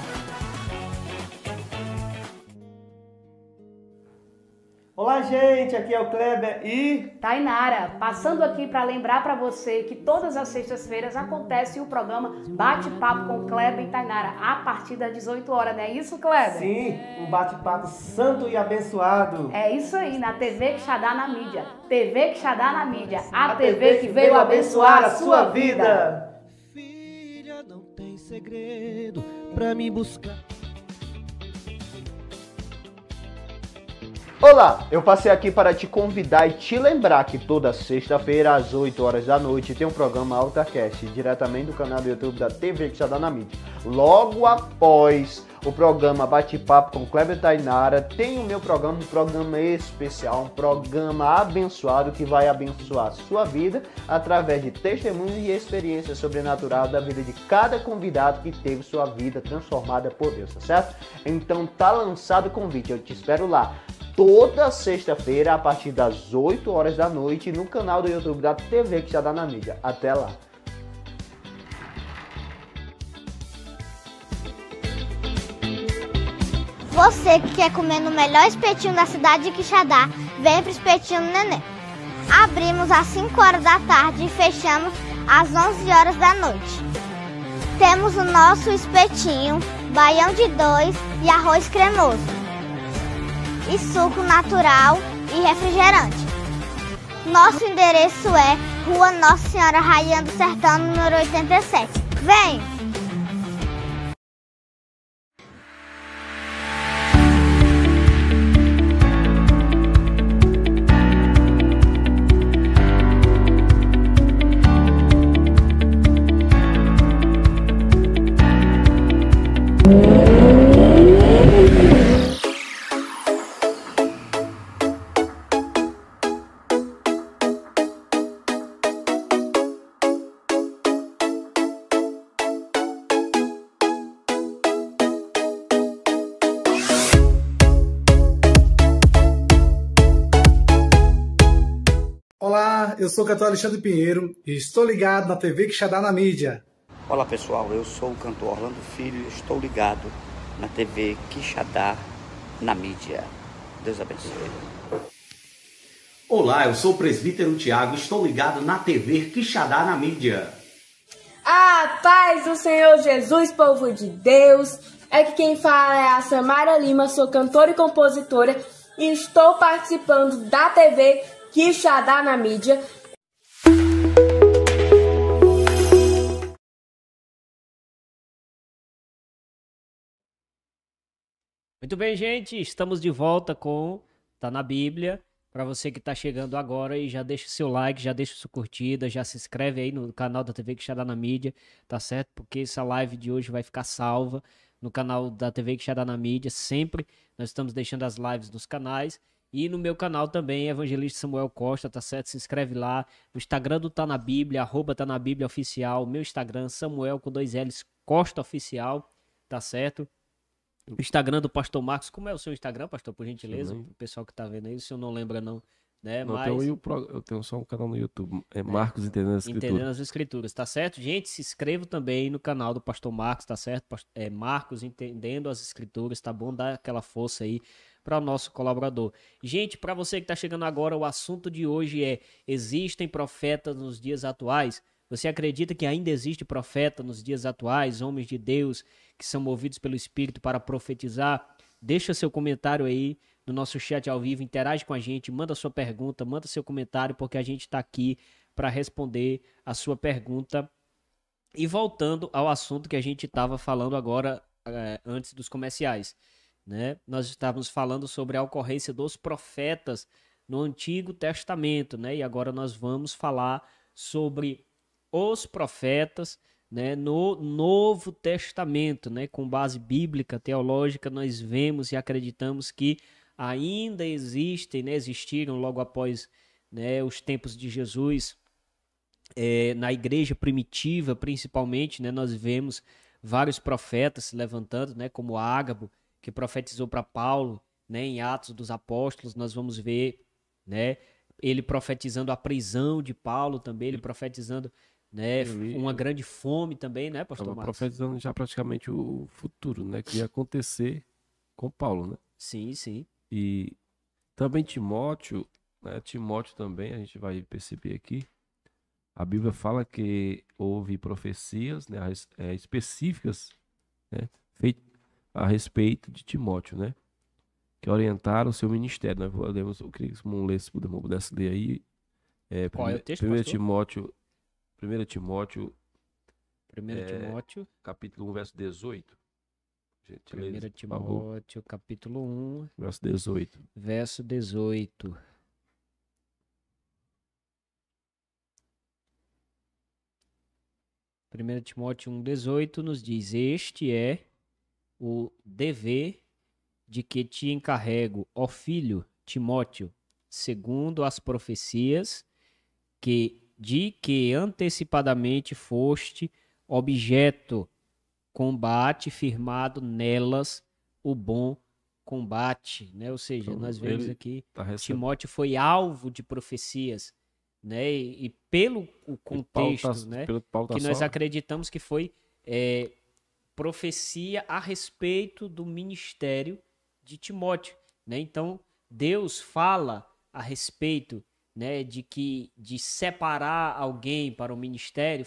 Olá, gente, aqui é o Kleber e Tainara, passando aqui para lembrar para você que todas as sextas-feiras acontece o programa Bate-Papo com Kleber e Tainara, a partir das 18 horas, não é isso, Kleber? Sim, um bate-papo santo e abençoado. É isso aí, na TV Quixadá na mídia. TV Quixadá na mídia, a TV que veio abençoar a sua vida. Filha, não tem segredo pra me buscar. Olá, eu passei aqui para te convidar e te lembrar que toda sexta-feira às 8 horas da noite tem um programa AltaCast, diretamente do canal do YouTube da TV Quixadá na mídia. Logo após o programa Bate-Papo com Kleber e Tainara, tem o meu programa, um programa especial, um programa abençoado que vai abençoar a sua vida através de testemunhos e experiências sobrenaturais da vida de cada convidado que teve sua vida transformada por Deus, tá certo? Então tá lançado o convite, eu te espero lá. Toda sexta-feira, a partir das 8 horas da noite, no canal do YouTube da TV Quixadá na mídia. Até lá! Você que quer comer no melhor espetinho da cidade de Quixadá, vem para o Espetinho do Neném. Abrimos às 5 horas da tarde e fechamos às 11 horas da noite. Temos o nosso espetinho, baião de 2 e arroz cremoso. E suco natural e refrigerante. Nosso endereço é Rua Nossa Senhora Rainha do Sertão, número 87. Vem! Olá, eu sou o cantor Alexandre Pinheiro e estou ligado na TV Quixadá na mídia. Olá pessoal, eu sou o cantor Orlando Filho, estou ligado na TV Quixadá na mídia. Deus abençoe. Olá, eu sou o presbítero Tiago, estou ligado na TV Quixadá na mídia. A paz do Senhor Jesus, povo de Deus. É que quem fala é a Samara Lima, sou cantora e compositora e estou participando da TV Quixadá na mídia. Muito bem, gente, estamos de volta com Tá na Bíblia. Para você que está chegando agora e já deixa seu like, já deixa sua curtida, já se inscreve aí no canal da TV Quixadá na mídia, tá certo? Porque essa live de hoje vai ficar salva no canal da TV Quixadá na mídia. Sempre nós estamos deixando as lives nos canais. E no meu canal também, Evangelista Samuel Costa, tá certo? Se inscreve lá. O Instagram do Tá na Bíblia, @Tá na Bíblia Oficial. Meu Instagram, Samuel com 2 L's, Costa Oficial, tá certo? O Instagram do Pastor Marcos. Como é o seu Instagram, pastor, por gentileza? O pessoal que tá vendo aí, o senhor não lembra não né? Não, Mas eu tenho só um canal no YouTube, Marcos Entendendo as Escrituras. Entendendo as Escrituras, tá certo? Gente, se inscreva também no canal do Pastor Marcos, tá certo? Marcos Entendendo as Escrituras, tá bom? Dá aquela força aí para o nosso colaborador. Gente, para você que tá chegando agora, o assunto de hoje é: existem profetas nos dias atuais? Você acredita que ainda existe profeta nos dias atuais, homens de Deus que são movidos pelo Espírito para profetizar? Deixa seu comentário aí no nosso chat ao vivo, interage com a gente, manda sua pergunta, manda seu comentário, porque a gente está aqui para responder a sua pergunta. E voltando ao assunto que a gente estava falando agora, antes dos comerciais, né? Nós estávamos falando sobre a ocorrência dos profetas no Antigo Testamento, né? E agora nós vamos falar sobre os profetas, né, no Novo Testamento, né, com base bíblica, teológica. Nós vemos e acreditamos que ainda existem, né, existiram logo após, né, os tempos de Jesus, na igreja primitiva principalmente, né, nós vemos vários profetas se levantando, né, como Ágabo, que profetizou para Paulo, né, em Atos dos Apóstolos. Nós vamos ver, né, ele profetizando a prisão de Paulo também, ele profetizando, né, uma grande fome também, né, pastor Marcos? Profetizando já praticamente o futuro, né, que ia acontecer com Paulo, né? Sim, sim. E também Timóteo, né, Timóteo também, a gente vai perceber aqui, a Bíblia fala que houve profecias, né, específicas, né, feitas a respeito de Timóteo, né, que orientaram o seu ministério. Nós podemos, eu queria que se pudesse ler aí, qual é o texto, 1 Timóteo, capítulo 1, verso 18. 1 Timóteo, capítulo 1, verso 18. Verso 18. Timóteo 1,18 nos diz: este é o dever de que te encarrego, ó filho Timóteo, segundo as profecias de que antecipadamente foste objeto, combate firmado nelas o bom combate, né? Ou seja, então, nós vemos aqui Timóteo foi alvo de profecias, né? E pelo o contexto, né? Que nós acreditamos que foi profecia a respeito do ministério de Timóteo, né? Então Deus fala a respeito, né, de separar alguém para o ministério,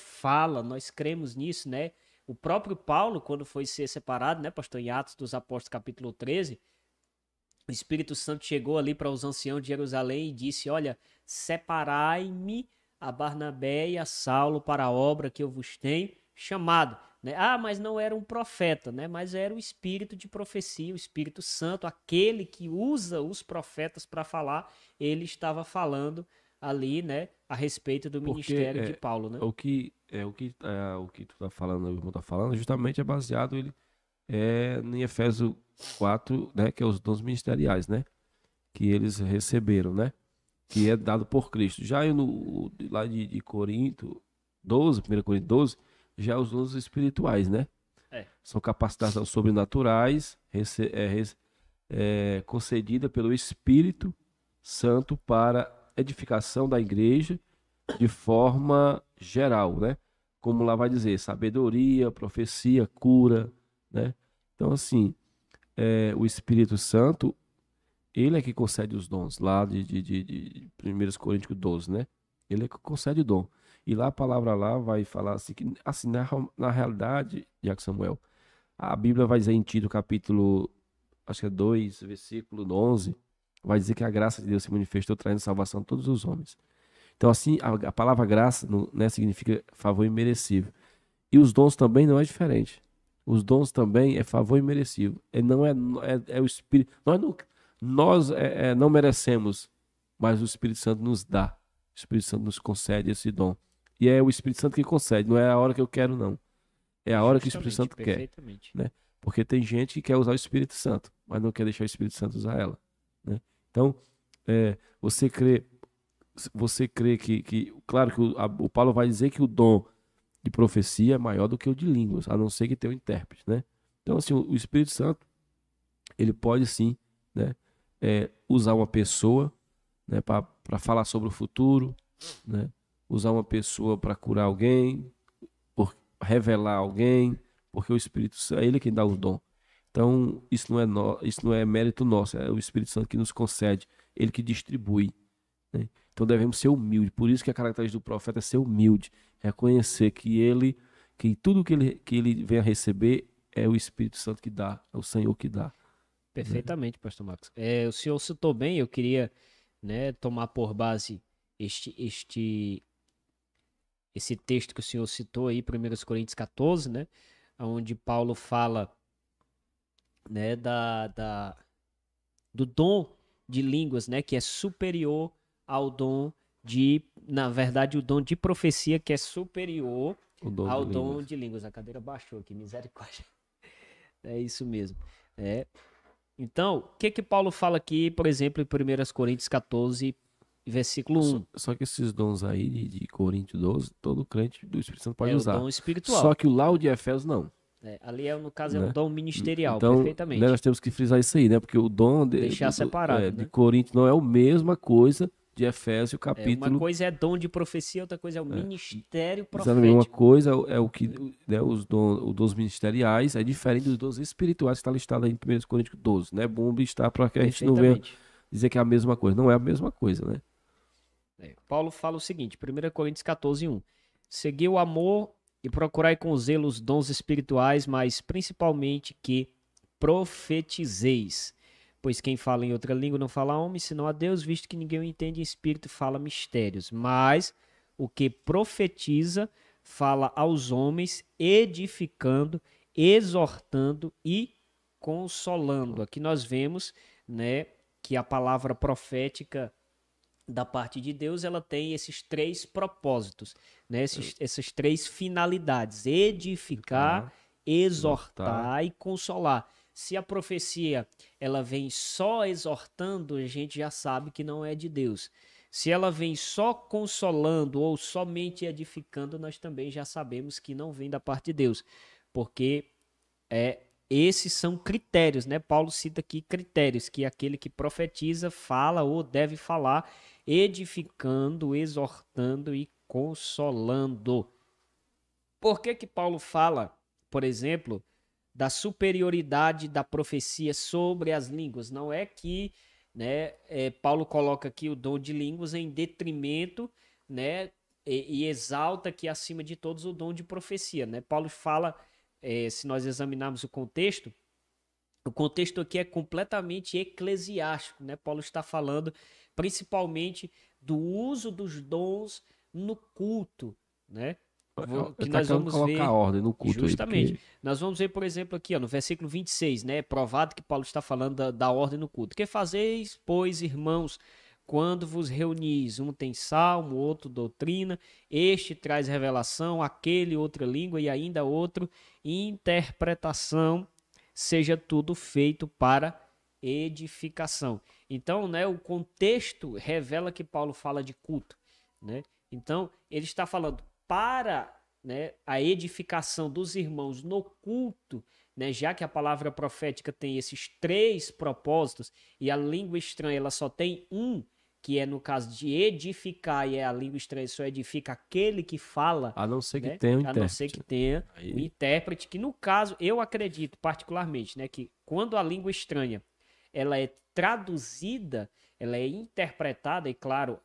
nós cremos nisso, né? O próprio Paulo, quando foi ser separado, né, pastor, em Atos dos Apóstolos, capítulo 13, o Espírito Santo chegou ali para os anciãos de Jerusalém e disse: olha, separai-me a Barnabé e a Saulo para a obra que eu vos tenho chamado, né? Ah, mas não era um profeta, né? Mas era o espírito de profecia, o Espírito Santo, aquele que usa os profetas para falar. Ele estava falando ali, né, a respeito do ministério de Paulo, né? O que tu tá falando, o irmão tá falando, justamente é baseado em Efésios 4, né, que é os dons ministeriais, né, que eles receberam, né, que é dado por Cristo. Já lá de Corinto 12, 1 Coríntios 12, já os dons espirituais, né? São capacidades sobrenaturais concedida pelo Espírito Santo para edificação da igreja de forma geral, né? Como lá vai dizer, sabedoria, profecia, cura, né? Então, assim, o Espírito Santo, ele é que concede os dons, lá de 1 Coríntios 12, né? Ele é que concede o dom. E lá a palavra lá vai falar assim, que assim, na realidade, Jack Samuel, a Bíblia vai dizer em Tito, capítulo, acho que é 2, versículo 11, vai dizer que a graça de Deus se manifestou trazendo salvação a todos os homens. Então, assim, a palavra graça, né, significa favor imerecido. E os dons também não é diferente. Os dons também é favor imerecido. É o Espírito. Nós não merecemos, mas o Espírito Santo nos dá. O Espírito Santo nos concede esse dom. E é o Espírito Santo que concede, não é a hora que eu quero, não. É a hora que o Espírito Santo quer. Né? Porque tem gente que quer usar o Espírito Santo, mas não quer deixar o Espírito Santo usar ela. Né? Então, você crê que claro que o Paulo vai dizer que o dom de profecia é maior do que o de línguas, a não ser que tenha um intérprete, né? Então, assim, o Espírito Santo, ele pode sim, né, usar uma pessoa, né, para falar sobre o futuro, né? Usar uma pessoa para curar alguém, por revelar alguém, porque o Espírito Santo é ele quem dá o dom. Então, isso não é mérito nosso, é o Espírito Santo que nos concede, ele que distribui, né? Então devemos ser humildes. Por isso que a característica do profeta é ser humilde, reconhecer que tudo que ele vem a receber é o Espírito Santo que dá, é o Senhor que dá. Perfeitamente, pastor Marcos. O senhor citou bem, eu queria, né, tomar por base esse texto que o senhor citou aí, 1 Coríntios 14, né, onde Paulo fala, né, do dom de línguas, né, que é superior ao dom na verdade, o dom de profecia, que é superior ao dom de línguas. A cadeira baixou aqui, misericórdia. É isso mesmo. Então, o que Paulo fala aqui, por exemplo, em 1 Coríntios 14, versículo 1? Só que esses dons aí de Coríntios 12, todo crente do Espírito Santo pode usar. É o dom espiritual. Só que o lá de Efésios não. Ali, no caso, é um dom ministerial, então, perfeitamente. Né, nós temos que frisar isso aí, né? Porque o dom deixar separado, né? de Coríntios não é a mesma coisa de Efésios, capítulo... Uma coisa é dom de profecia, outra coisa é o ministério profético. Uma coisa é o que, né, os dons ministeriais é diferente dos dons espirituais que está listado aí em 1 Coríntios 12, né? É bom listar para que a gente não venha dizer que é a mesma coisa. Não é a mesma coisa, né? Paulo fala o seguinte, 1 Coríntios 14, 1. Segui o amor e procurai com zelo os dons espirituais, mas principalmente que profetizeis. Pois quem fala em outra língua não fala a homem, senão a Deus, visto que ninguém o entende em espírito, fala mistérios. Mas o que profetiza, fala aos homens, edificando, exortando e consolando. Aqui nós vemos, né, que a palavra profética da parte de Deus, ela tem esses 3 propósitos, né, essas 3 finalidades: edificar, exortar e consolar. Se a profecia ela vem só exortando, a gente já sabe que não é de Deus. Se ela vem só consolando ou somente edificando, nós também já sabemos que não vem da parte de Deus. Porque esses são critérios, né? Paulo cita aqui critérios, que aquele que profetiza fala ou deve falar, edificando, exortando e consolando. Por que Paulo fala, por exemplo, da superioridade da profecia sobre as línguas? Não é que, né, Paulo coloca aqui o dom de línguas em detrimento, né, e exalta aqui acima de todos o dom de profecia, né? Paulo fala, se nós examinarmos o contexto aqui é completamente eclesiástico, né? Paulo está falando principalmente do uso dos dons no culto, né? Que nós vamos ver colocar ordem no culto justamente. Aí, porque... Nós vamos ver, por exemplo, aqui no versículo 26, né? É provado que Paulo está falando da ordem no culto. Que fazeis, pois, irmãos, quando vos reunis? Um tem salmo, outro doutrina, este traz revelação, aquele outra língua e ainda outro interpretação, seja tudo feito para edificação. Então, né, o contexto revela que Paulo fala de culto, né? Então, ele está falando para, né, a edificação dos irmãos no culto, né, já que a palavra profética tem esses 3 propósitos e a língua estranha ela só tem um, que é no caso de edificar, e a língua estranha só edifica aquele que fala. A não ser que né? tenha um A intérprete. não ser que tenha um intérprete, que no caso, eu acredito particularmente, né, que quando a língua estranha ela é traduzida, ela é interpretada, e claro,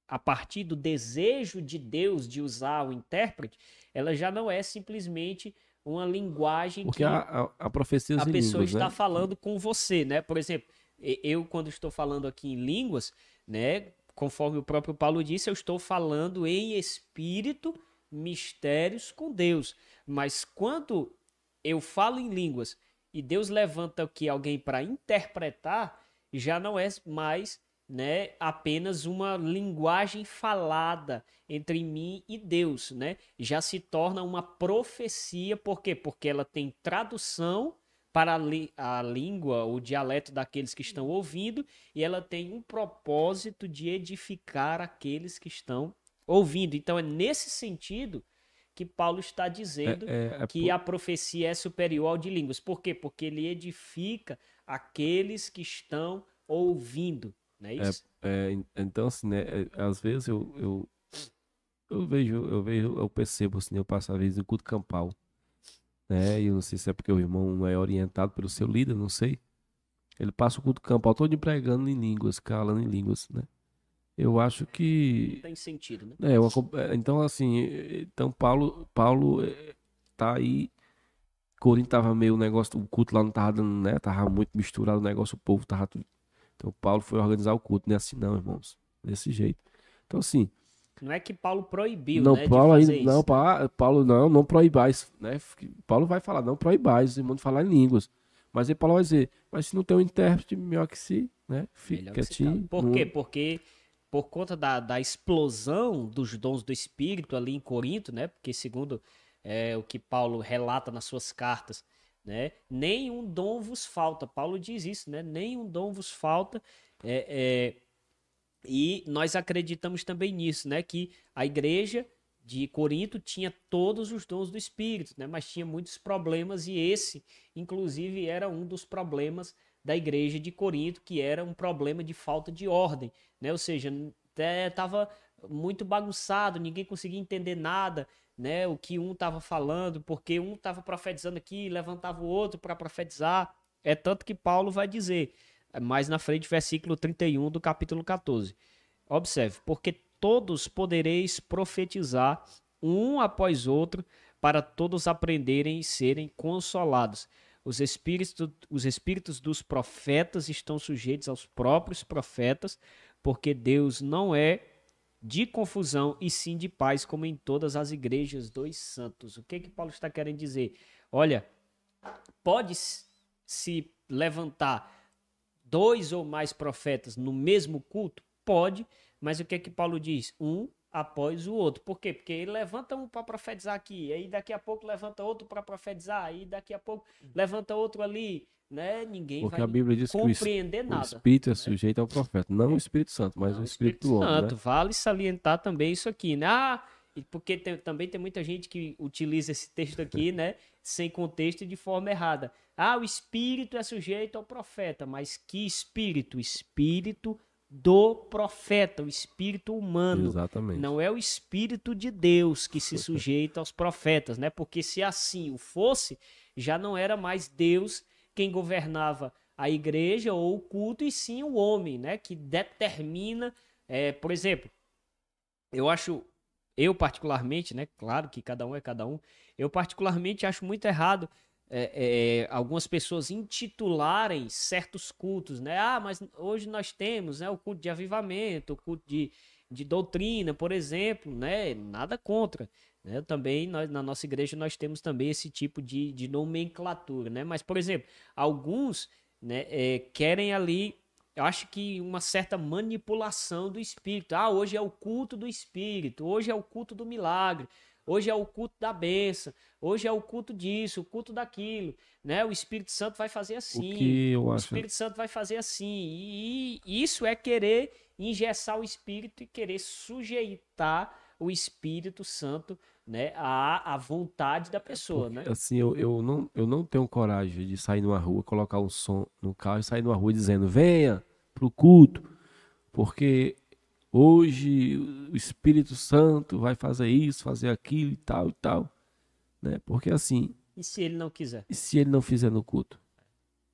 a partir do desejo de Deus de usar o intérprete, ela já não é simplesmente uma linguagem porque que a profecia a pessoa línguas, está né? falando com você, né? Por exemplo, eu quando estou falando aqui em línguas, né, conforme o próprio Paulo disse, eu estou falando em espírito, mistérios com Deus. Mas quando eu falo em línguas e Deus levanta aqui alguém para interpretar, já não é mais, né, apenas uma linguagem falada entre mim e Deus, né? Já se torna uma profecia. Por quê? Porque ela tem tradução para a língua, o dialeto daqueles que estão ouvindo, e ela tem um propósito de edificar aqueles que estão ouvindo. Então é nesse sentido que Paulo está dizendo que a profecia é superior ao de línguas. Por quê? Porque ele edifica aqueles que estão ouvindo. não é isso? Então, assim, né, às vezes eu percebo, assim, eu passo às vezes no culto campal, né, e eu não sei se é porque o irmão não é orientado pelo seu líder, não sei. Ele passa o culto campal todo pregando em línguas, falando em línguas, né. Eu acho que... Não tem sentido, né? Então, assim, então Paulo tá aí. Corinto tava meio, o negócio, o culto lá não tava dando, né? Tava muito misturado o negócio, o povo tava tudo. Então Paulo foi organizar o culto, não é assim não, irmãos. Desse jeito. Então, assim... Não é que Paulo proibiu, não, né, Paulo de fazer ainda, isso. não, Paulo não proibais, né? Paulo vai falar, não proibais, os irmãos de falar em línguas. Mas aí Paulo vai dizer, mas se não tem um intérprete, melhor que se, né? Fica quietinho. Por quê? Porque por conta da explosão dos dons do Espírito ali em Corinto, né? Porque segundo o que Paulo relata nas suas cartas, né? Nenhum dom vos falta. Paulo diz isso, né? Nenhum dom vos falta. E nós acreditamos também nisso, né? Que a igreja de Corinto tinha todos os dons do Espírito, né? Mas tinha muitos problemas e esse, inclusive, era um dos problemas da igreja de Corinto, que era um problema de falta de ordem, né? Ou seja, estava muito bagunçado, ninguém conseguia entender nada, né? O que um estava falando, porque um estava profetizando aqui, levantava o outro para profetizar. É tanto que Paulo vai dizer, mais na frente, versículo 31 do capítulo 14. Observe, porque todos podereis profetizar um após outro, para todos aprenderem e serem consolados. Os espíritos dos profetas estão sujeitos aos próprios profetas, porque Deus não é de confusão e sim de paz, como em todas as igrejas dos santos. O que Paulo está querendo dizer? Olha, pode se levantar 2 ou mais profetas no mesmo culto? Pode, mas o que Paulo diz? Um após o outro. Por quê? Porque ele levanta um para profetizar aqui, aí daqui a pouco levanta outro para profetizar, aí daqui a pouco levanta outro ali, né? Ninguém porque vai a Bíblia diz compreender que nada. o Espírito é sujeito ao profeta, não o Espírito Santo, mas o Espírito do homem, Santo. né? Vale salientar também isso aqui, né? Porque também tem muita gente que utiliza esse texto aqui, né? Sem contexto e de forma errada. O Espírito é sujeito ao profeta, mas que Espírito? O Espírito do profeta, o espírito humano. Exatamente. Não é o espírito de Deus que se sujeita aos profetas, né? Porque se assim o fosse, já não era mais Deus quem governava a igreja ou o culto, e sim o homem, né? Que determina, por exemplo, eu particularmente, né? Claro que cada um é cada um, eu particularmente acho muito errado algumas pessoas intitularem certos cultos, né? Mas hoje nós temos, né, o culto de avivamento, o culto de doutrina, por exemplo, né? Nada contra, né? Também na nossa igreja nós temos também esse tipo de nomenclatura, né? Mas, por exemplo, alguns, né, querem ali, eu acho que uma certa manipulação do espírito. Hoje é o culto do espírito, hoje é o culto do milagre, hoje é o culto da bênção, hoje é o culto disso, o culto daquilo, né? O Espírito Santo vai fazer assim, o Espírito Santo vai fazer assim, e isso é querer engessar o Espírito e querer sujeitar o Espírito Santo, né, à vontade da pessoa, né? Assim, eu não tenho coragem de sair numa rua, colocar um som no carro e sair numa rua dizendo, venha pro culto, porque hoje o Espírito Santo vai fazer isso, fazer aquilo e tal, né? Porque assim... E se ele não quiser? E se ele não fizer no culto?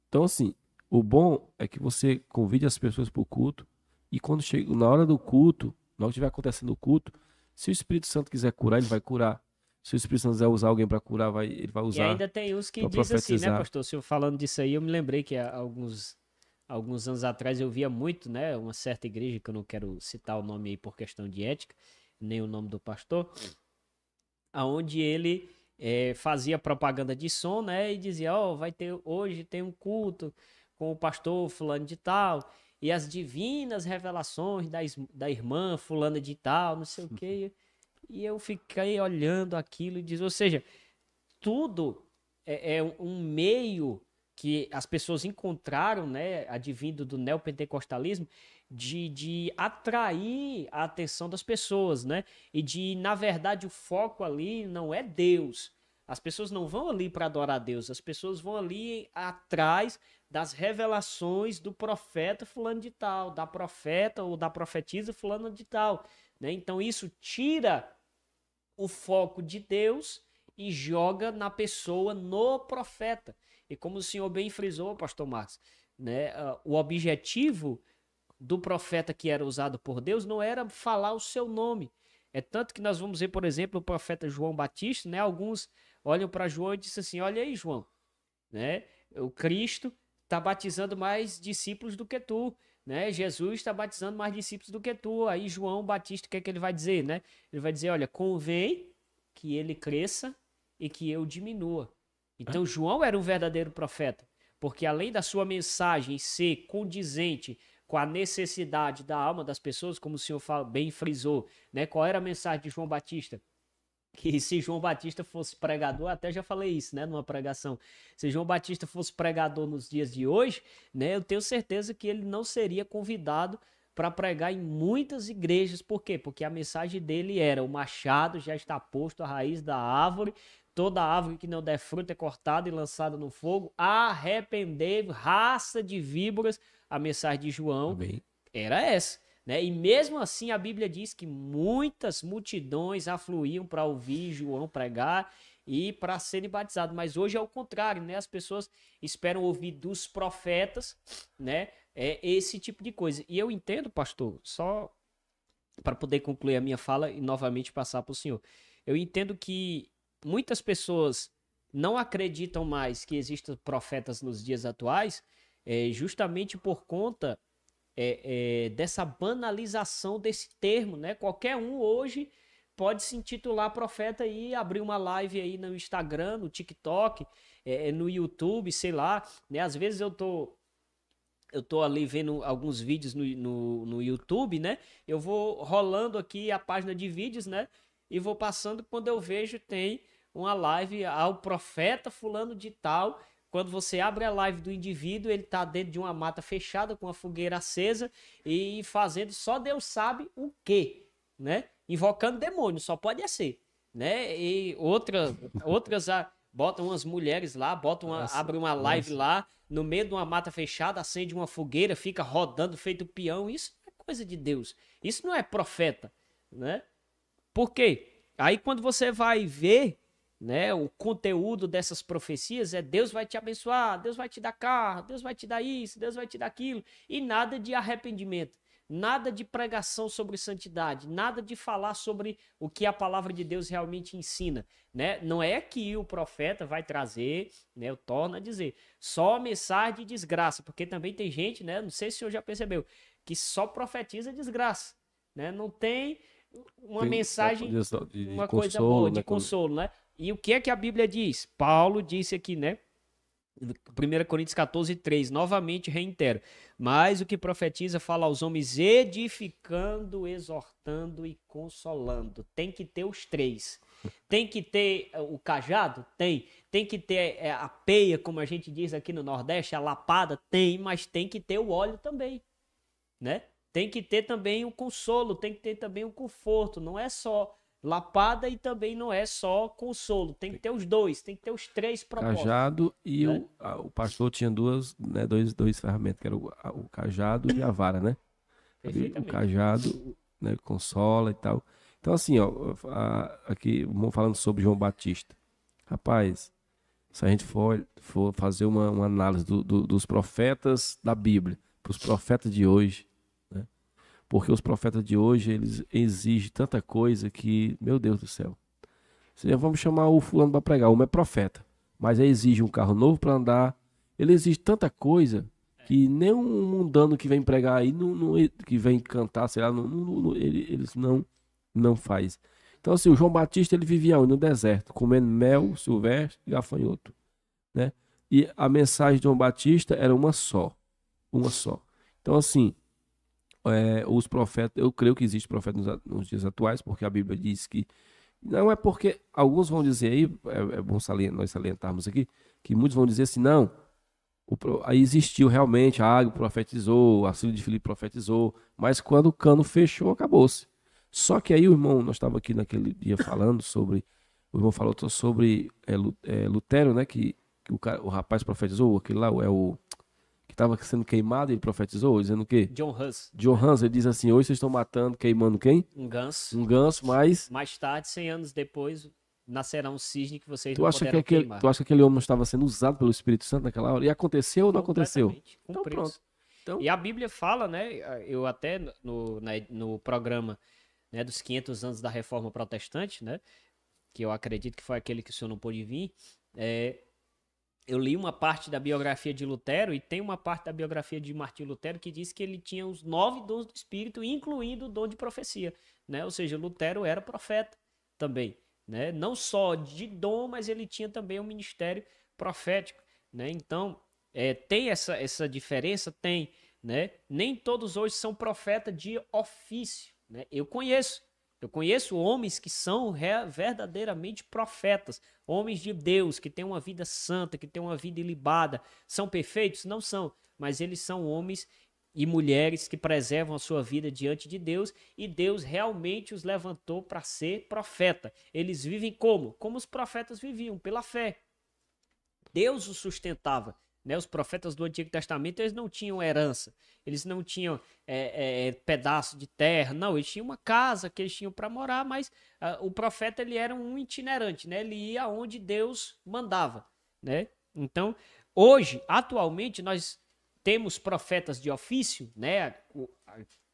Então, assim, o bom é que você convide as pessoas para o culto e quando chega na hora do culto, na hora que estiver acontecendo o culto, se o Espírito Santo quiser curar, ele vai curar. Se o Espírito Santo quiser usar alguém para curar, ele vai usar. E ainda tem uns que dizem assim, né, pastor? Se eu falando disso aí, eu me lembrei que há alguns anos atrás eu via muito, né, uma certa igreja, que eu não quero citar o nome aí por questão de ética, nem o nome do pastor, aonde ele fazia propaganda de som, né, e dizia, hoje tem um culto com o pastor fulano de tal, e as divinas revelações da irmã fulana de tal, não sei o quê, e eu fiquei olhando aquilo e diz, ou seja, tudo é um meio que as pessoas encontraram, né, advindo do neopentecostalismo, de atrair a atenção das pessoas, né, e na verdade, o foco ali não é Deus, As pessoas não vão ali para adorar a Deus, as pessoas vão ali atrás das revelações do profeta fulano de tal, da profeta ou da profetisa fulano de tal, né? Então isso tira o foco de Deus e joga na pessoa, no profeta. E como o senhor bem frisou, pastor Marcos, né, o objetivo do profeta que era usado por Deus não era falar o seu nome. É tanto que nós vamos ver, por exemplo, o profeta João Batista, né? Alguns olham para João e dizem assim, olha aí, João, né? O Cristo está batizando mais discípulos do que tu, né? Jesus está batizando mais discípulos do que tu. Aí João Batista, o que é que ele vai dizer, né? Ele vai dizer, olha, convém que ele cresça e que eu diminua. Então João era um verdadeiro profeta, porque além da sua mensagem ser condizente com a necessidade da alma das pessoas, como o senhor bem frisou, né? Qual era a mensagem de João Batista? Que se João Batista fosse pregador, até já falei isso, né, numa pregação, se João Batista fosse pregador nos dias de hoje, né, eu tenho certeza que ele não seria convidado para pregar em muitas igrejas. Por quê? Porque a mensagem dele era, o machado já está posto à raiz da árvore, toda árvore que não der fruto é cortada e lançada no fogo, arrependei-vos, raça de víboras. A mensagem de João era essa, né? E mesmo assim a Bíblia diz que muitas multidões afluíam para ouvir João pregar e para serem batizados. Mas hoje é o contrário, né? As pessoas esperam ouvir dos profetas, né? Esse tipo de coisa. E eu entendo, pastor, só para poder concluir a minha fala e novamente passar para o senhor. Eu entendo que muitas pessoas não acreditam mais que existam profetas nos dias atuais, justamente por conta dessa banalização desse termo, né? Qualquer um hoje pode se intitular profeta e abrir uma live aí no Instagram, no TikTok, no YouTube, sei lá, né? Às vezes eu tô ali vendo alguns vídeos no YouTube, né? Eu vou rolando aqui a página de vídeos, né? E vou passando, quando eu vejo tem uma live ao profeta fulano de tal. Quando você abre a live do indivíduo, ele está dentro de uma mata fechada, com a fogueira acesa e fazendo só Deus sabe o quê, né? Invocando demônio, só pode ser, né? E outras botam umas mulheres lá, abre uma live lá, no meio de uma mata fechada, acende uma fogueira, fica rodando feito peão. Isso não é coisa de Deus. Isso não é profeta, né? Por quê? Aí quando você vai ver, né, o conteúdo dessas profecias Deus vai te abençoar, Deus vai te dar carro, Deus vai te dar isso, Deus vai te dar aquilo, e nada de arrependimento, nada de pregação sobre santidade, nada de falar sobre o que a palavra de Deus realmente ensina, né? Não é que o profeta vai trazer, né, eu torno a dizer, só mensagem de desgraça, porque também tem gente, né, não sei se o senhor já percebeu, que só profetiza desgraça, né? Não tem uma mensagem, uma coisa boa, de consolo, né? E o que é que a Bíblia diz? Paulo disse aqui, né? 1 Coríntios 14:3, novamente reitero. Mas o que profetiza fala aos homens edificando, exortando e consolando. Tem que ter os três. Tem que ter o cajado? Tem. Tem que ter a peia, como a gente diz aqui no Nordeste, a lapada? Tem, mas tem que ter o óleo também, né? Tem que ter também o consolo, tem que ter também o conforto. Não é só lapada e também não é só consolo. Tem que ter os dois, tem que ter os três propósitos. Cajado e né? o pastor tinha dois ferramentas, que era o cajado e a vara, né? O cajado, né, consola e tal. Então assim, ó, aqui vamos falando sobre João Batista. Rapaz, se a gente for fazer uma análise dos profetas da Bíblia, para os profetas de hoje, porque os profetas de hoje, eles exigem tanta coisa que, meu Deus do céu. Vamos chamar o fulano para pregar, o homem é profeta, mas ele exige um carro novo para andar, ele exige tanta coisa que nem um mundano que vem pregar aí, que vem cantar, sei lá, eles não faz. Então assim, o João Batista, ele vivia no deserto, comendo mel, silvestre e gafanhoto, né? E a mensagem de João Batista era uma só. Então assim, os profetas, eu creio que existe profeta nos dias atuais, porque a Bíblia diz que não é porque alguns vão dizer aí, é bom nós salientarmos aqui, que muitos vão dizer assim, não, aí existiu realmente, a Água profetizou, a Sílio de Filipe profetizou, mas quando o cano fechou, acabou-se. Só que aí, o irmão, nós estávamos aqui naquele dia falando sobre o irmão falou sobre Lutero, né? Que o rapaz profetizou, aquele lá é o que estava sendo queimado, ele profetizou, dizendo o quê? John Hus. John Hus, ele diz assim, hoje vocês estão matando, queimando quem? Um ganso. Um ganso, mas... Mais tarde, 100 anos depois, nascerá um cisne que vocês Tu não acha poderão que queimar. tu acha que aquele homem não estava sendo usado pelo Espírito Santo naquela hora? E aconteceu ou não aconteceu? Completamente, Então cumpriu. pronto. Então... E a Bíblia fala, né? Eu até no programa, né, dos 500 anos da Reforma Protestante, né? Que eu acredito que foi aquele que o senhor não pôde vir, eu li uma parte da biografia de Lutero e tem uma parte da biografia de Martinho Lutero que diz que ele tinha os 9 dons do Espírito, incluindo o dom de profecia, né? Ou seja, Lutero era profeta também, né? Não só de dom, mas ele tinha também um ministério profético, né? Então, tem essa diferença? Tem, né? Nem todos hoje são profetas de ofício, né? Eu conheço homens que são verdadeiramente profetas, homens de Deus, que têm uma vida santa, que têm uma vida ilibada. São perfeitos? Não são, mas eles são homens e mulheres que preservam a sua vida diante de Deus e Deus realmente os levantou para ser profeta. Eles vivem como? Como os profetas viviam, pela fé. Deus os sustentava. Né, os profetas do Antigo Testamento, eles não tinham herança, eles não tinham pedaço de terra, não, eles tinham uma casa que eles tinham para morar, mas o profeta ele era um itinerante, né, ele ia aonde Deus mandava. Né? Então, hoje, atualmente, nós temos profetas de ofício, né, o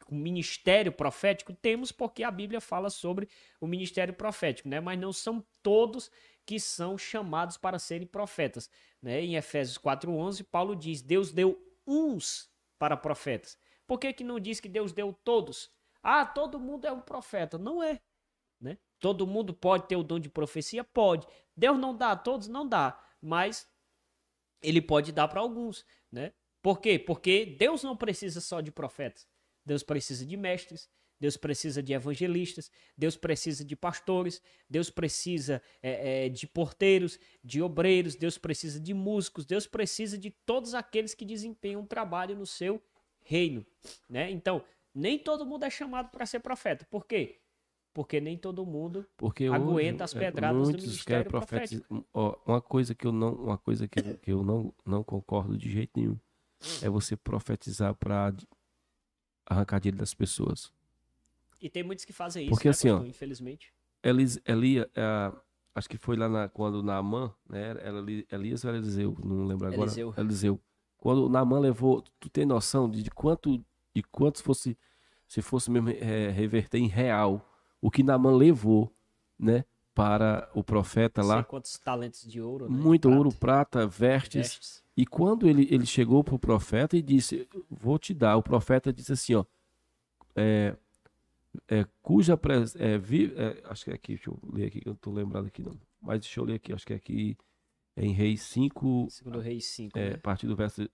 ministério profético, temos porque a Bíblia fala sobre o ministério profético, né, mas não são todos que são chamados para serem profetas. Né? Em Efésios 4:11, Paulo diz, Deus deu uns para profetas. Por que não diz que Deus deu todos? Ah, todo mundo é um profeta. Não é. Né? Todo mundo pode ter o dom de profecia? Pode. Deus não dá a todos? Não dá. Mas ele pode dar para alguns. Né? Por quê? Porque Deus não precisa só de profetas. Deus precisa de mestres. Deus precisa de evangelistas, Deus precisa de pastores, Deus precisa de porteiros, de obreiros, Deus precisa de músicos, Deus precisa de todos aqueles que desempenham um trabalho no seu reino. Né? Então, nem todo mundo é chamado para ser profeta. Por quê? Porque nem todo mundo aguenta as pedradas do ministério profético. Uma coisa que eu não concordo de jeito nenhum é você profetizar para arrancar dinheiro das pessoas. E tem muitos que fazem isso, porque, né, assim, pastor, infelizmente. Acho que foi lá quando Naamã, né, Elias ou Eliseu, não lembro agora. Eliseu. Quando Naamã levou, tu tem noção de quanto fosse, se fosse mesmo reverter em real, o que Naamã levou, né, para o profeta lá. Não sei quantos talentos de ouro, né? Muito ouro, prata, vestes. E quando ele chegou para o profeta e disse, vou te dar, o profeta disse assim, ó, acho que é aqui, deixa eu ler aqui, que eu não tô lembrado aqui não, mas deixa eu ler aqui, acho que é aqui em Reis 5, segundo Reis 5, a partir do verso, acho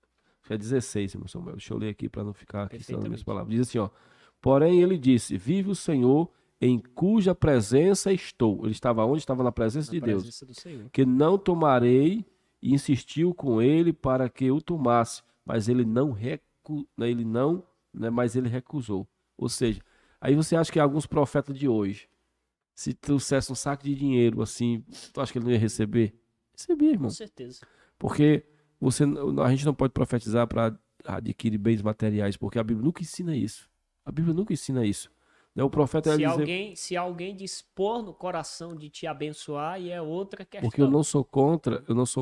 que é 16, irmão Samuel, deixa eu ler aqui para não ficar aqui falando minhas palavras, diz assim, ó, porém ele disse, vive o Senhor em cuja presença estou, ele estava onde? Estava na presença de Deus, do Senhor. Que não tomarei, e insistiu com ele para que o tomasse, mas ele mas ele recusou, ou seja, aí você acha que alguns profetas de hoje, se trouxesse um saco de dinheiro assim, tu acha que ele não ia receber? Recebia, irmão. Com certeza. Porque a gente não pode profetizar para adquirir bens materiais, porque a Bíblia nunca ensina isso. A Bíblia nunca ensina isso. Né? O profeta se alguém dispor no coração de te abençoar, aí é outra questão. Porque eu não sou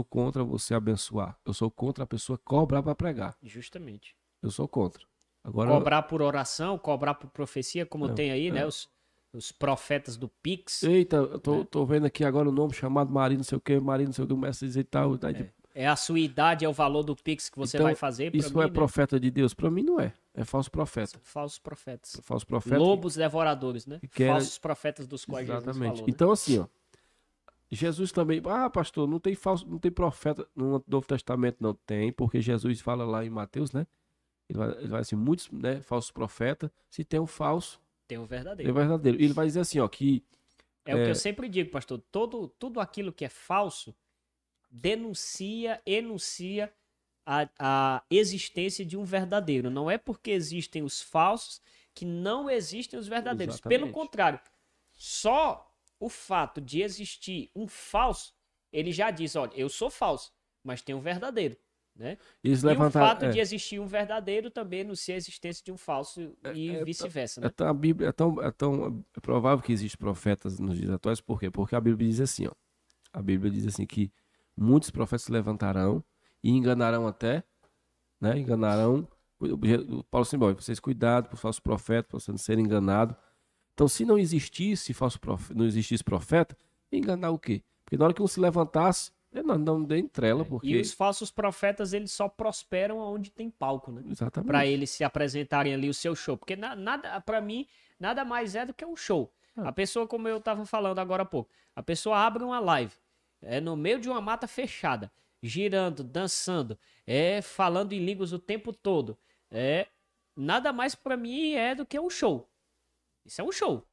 contra você abençoar. Eu sou contra a pessoa cobrar para pregar. Justamente. Eu sou contra. Agora, cobrar por oração, cobrar por profecia, como tem aí, né? Os profetas do Pix. Eita, eu tô vendo aqui agora o nome chamado Maria, não sei o que, começa a dizer tal. É a sua idade, é o valor do Pix que você vai fazer. Isso é profeta de Deus? Para mim não é. É falso profeta. São falsos profetas. Falsos profetas. Lobos devoradores, né? Falsos profetas dos quais Jesus falou. Né? Então assim, ó. Jesus também, pastor, não tem profeta no Novo Testamento, não tem, porque Jesus fala lá em Mateus, né? Ele vai assim, muitos, né, falsos profetas, se tem um falso, tem um verdadeiro. Tem um verdadeiro. E ele vai dizer assim, ó, que... É o que eu sempre digo, pastor, tudo aquilo que é falso enuncia a existência de um verdadeiro. Não é porque existem os falsos que não existem os verdadeiros. Exatamente. Pelo contrário, só o fato de existir um falso, ele já diz, olha, eu sou falso, mas tem um verdadeiro, né? Eles E o fato de é, existir um verdadeiro também anuncia a existência de um falso e vice-versa, né? a Bíblia é tão provável que existem profetas nos dias atuais, por quê? Porque a Bíblia diz assim, ó. A Bíblia diz assim que muitos profetas se levantarão e enganarão até, né? Enganarão. O Paulo Simbol, vocês cuidado por falsos profetas, para vocês não serem enganados. Então, se não existisse não existisse profeta, enganar o quê? Porque na hora que um se levantasse, não dê trela, porque... E os falsos profetas, eles só prosperam onde tem palco, né? Exatamente. Para eles se apresentarem ali o seu show. Porque nada, para mim, nada mais é do que um show. A pessoa, como eu tava falando agora há pouco, a pessoa abre uma live, no meio de uma mata fechada, girando, dançando, falando em línguas o tempo todo. Nada mais para mim é do que um show. Isso é um show,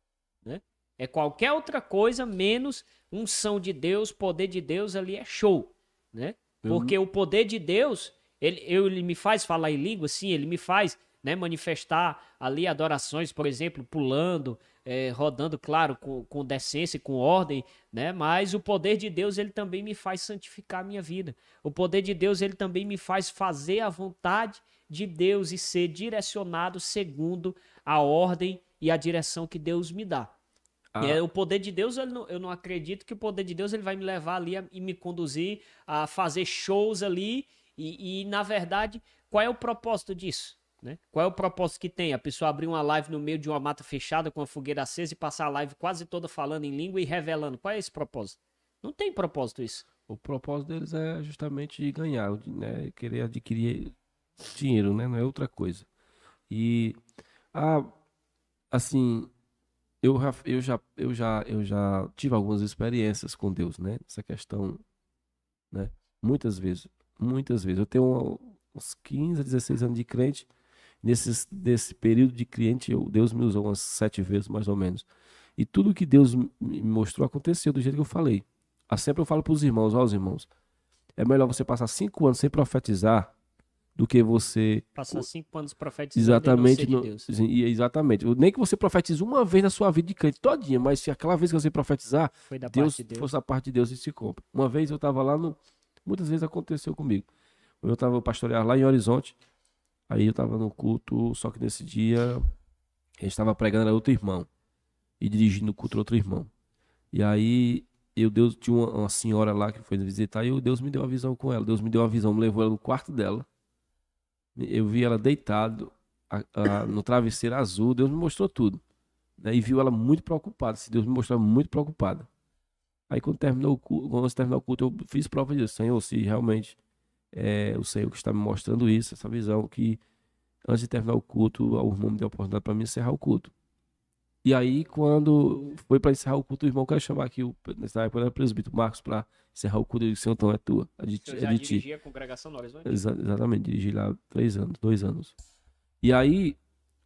né? É qualquer outra coisa menos unção de Deus, poder de Deus, ali é show, né? Porque o poder de Deus, ele me faz falar em língua, sim, ele me faz, né, manifestar ali adorações, por exemplo, pulando, rodando, claro, com decência, com ordem, né? Mas o poder de Deus, ele também me faz santificar a minha vida. O poder de Deus, ele também me faz fazer a vontade de Deus e ser direcionado segundo a ordem e a direção que Deus me dá. O poder de Deus, eu não acredito que o poder de Deus ele vai me levar ali e me conduzir a fazer shows ali e, na verdade, qual é o propósito disso? Né? Qual é o propósito que tem? A pessoa abrir uma live no meio de uma mata fechada com a fogueira acesa e passar a live quase toda falando em língua e revelando. Qual é esse propósito? Não tem propósito isso. O propósito deles é justamente ganhar, né? Querer adquirir dinheiro, né? Não é outra coisa. E, assim, eu já tive algumas experiências com Deus, né? Essa questão, né? Muitas vezes. Eu tenho uns 15 a 16 anos de crente. Desse período de crente, Deus me usou umas 7 vezes, mais ou menos. E tudo que Deus me mostrou aconteceu do jeito que eu falei. Sempre eu falo para os irmãos, os irmãos, é melhor você passar 5 anos sem profetizar do que você... Passar 5 anos profetizando exatamente, e não ser de Deus. Exatamente. Nem que você profetize uma vez na sua vida de crente todinha, mas se aquela vez que você profetizar, fosse a parte de Deus e se cumpre. Uma vez eu estava lá, muitas vezes aconteceu comigo. Eu estava pastorear lá em Horizonte, aí eu estava no culto, só que nesse dia a gente estava pregando a outro irmão e dirigindo o culto a outro irmão. E aí Deus tinha uma senhora lá que foi visitar e Deus me deu uma visão com ela. Deus me deu uma visão, me levou ela no quarto dela. Eu vi ela deitada no travesseiro azul. Deus me mostrou tudo, né? E viu ela muito preocupada. Deus me mostrou muito preocupada. Aí quando terminou o culto, eu fiz prova disso. Senhor, se realmente é o Senhor que está me mostrando isso, essa visão, que antes de terminar o culto, o irmão me deu a oportunidade para me encerrar o culto. E aí, quando foi para encerrar o culto, o irmão quer chamar aqui, nessa época era o presbítero Marcos, para encerrar o culto. Eu disse, então é tua. O senhor já dirigia a congregação no Horizonte? Exatamente, dirigi lá 2 anos. E aí,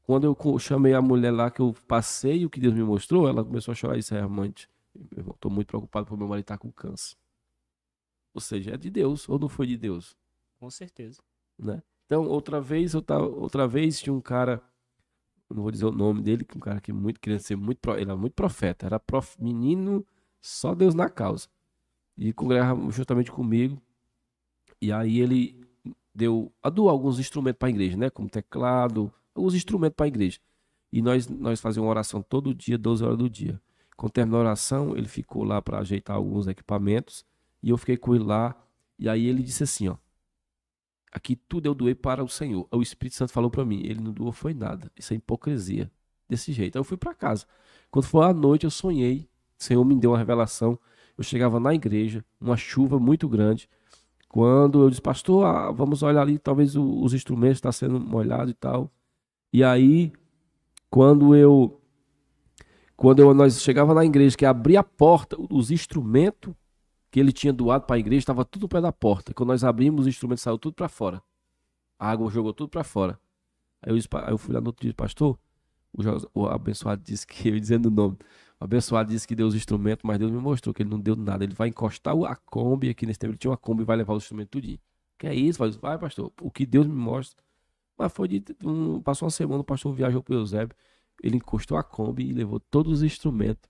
quando eu chamei a mulher lá, que eu passei o que Deus me mostrou, ela começou a chorar e disse, amante, eu estou muito preocupado porque meu marido está com câncer. Ou seja, é de Deus, ou não foi de Deus? Com certeza. Né? Então, outra vez tinha um cara, não vou dizer o nome dele, que um cara que queria ser ele era muito profeta, era menino, só Deus na causa. E congregava justamente comigo. E aí ele doou alguns instrumentos para a igreja, né? Como teclado, alguns instrumentos para a igreja. E nós fazíamos uma oração todo dia, 12 horas do dia. Quando terminou a oração, ele ficou lá para ajeitar alguns equipamentos. E eu fiquei com ele lá. E aí ele disse assim, ó. Aqui tudo eu doei para o Senhor. O Espírito Santo falou para mim, ele não doou foi nada. Isso é hipocrisia. Desse jeito. Aí eu fui para casa. Quando foi à noite, eu sonhei. O Senhor me deu uma revelação. Eu chegava na igreja, uma chuva muito grande. Quando eu disse, pastor, vamos olhar ali, talvez os instrumentos estão sendo molhados e tal. E aí, quando nós chegava na igreja, que abria a porta, os instrumentos que ele tinha doado para a igreja, estava tudo no pé da porta. Quando nós abrimos, os instrumentos saiu tudo para fora. A água jogou tudo para fora. Aí eu fui lá no outro dia, pastor, o abençoado disse que, eu dizendo o nome, o abençoado disse que deu os instrumentos, mas Deus me mostrou que ele não deu nada. Ele vai encostar a Kombi aqui nesse tempo, ele tinha uma Kombi e vai levar os instrumentos tudinho. Que é isso? Vai, pastor, o que Deus me mostra. Mas passou uma semana, o pastor viajou para o Eusébio, ele encostou a Kombi e levou todos os instrumentos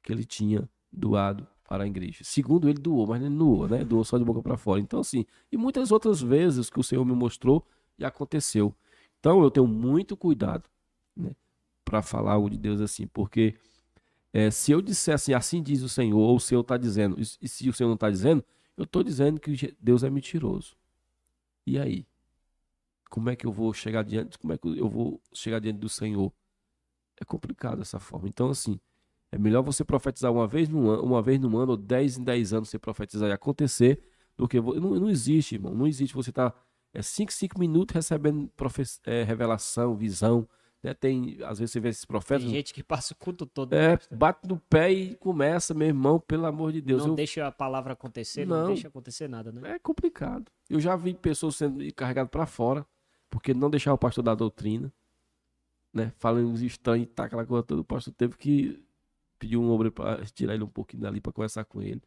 que ele tinha doado para a igreja. Segundo ele doou, mas ele não doou, né? Doou só de boca para fora. Então assim, e muitas outras vezes que o Senhor me mostrou e aconteceu. Então eu tenho muito cuidado, né, para falar algo de Deus assim, porque se eu disser assim diz o Senhor, ou o Senhor está dizendo, e se o Senhor não está dizendo, eu estou dizendo que Deus é mentiroso. E aí? Como é que eu vou chegar diante? Como é que eu vou chegar diante do Senhor? É complicado dessa forma. Então, assim, é melhor você profetizar uma vez no ano, ou 10 em 10 anos você profetizar e acontecer, do que... Não existe, irmão. Não existe você estar 5 minutos recebendo revelação, visão. Né? Às vezes você vê esses profetas... Tem gente que passa o culto todo. Bate no pé e começa, meu irmão, pelo amor de Deus. Não deixa a palavra acontecer, não deixa acontecer nada, né? É complicado. Eu já vi pessoas sendo carregadas para fora, porque não deixava o pastor dar doutrina, né? Falando uns estranhos, tá aquela coisa toda, o pastor teve que pedir um obreiro para tirar ele um pouquinho dali para conversar com ele,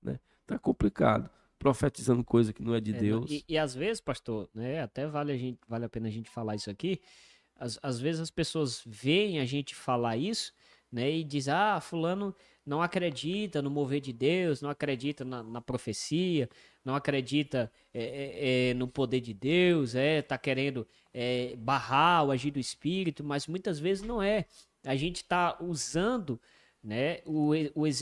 né? Tá complicado. Profetizando coisa que não é de Deus. E às vezes, pastor, né? Até vale a pena a gente falar isso aqui. Às vezes as pessoas veem a gente falar isso, né? E diz, fulano não acredita no mover de Deus, não acredita na profecia, não acredita no poder de Deus, tá querendo barrar o agir do Espírito, mas muitas vezes não é. A gente está usando, né,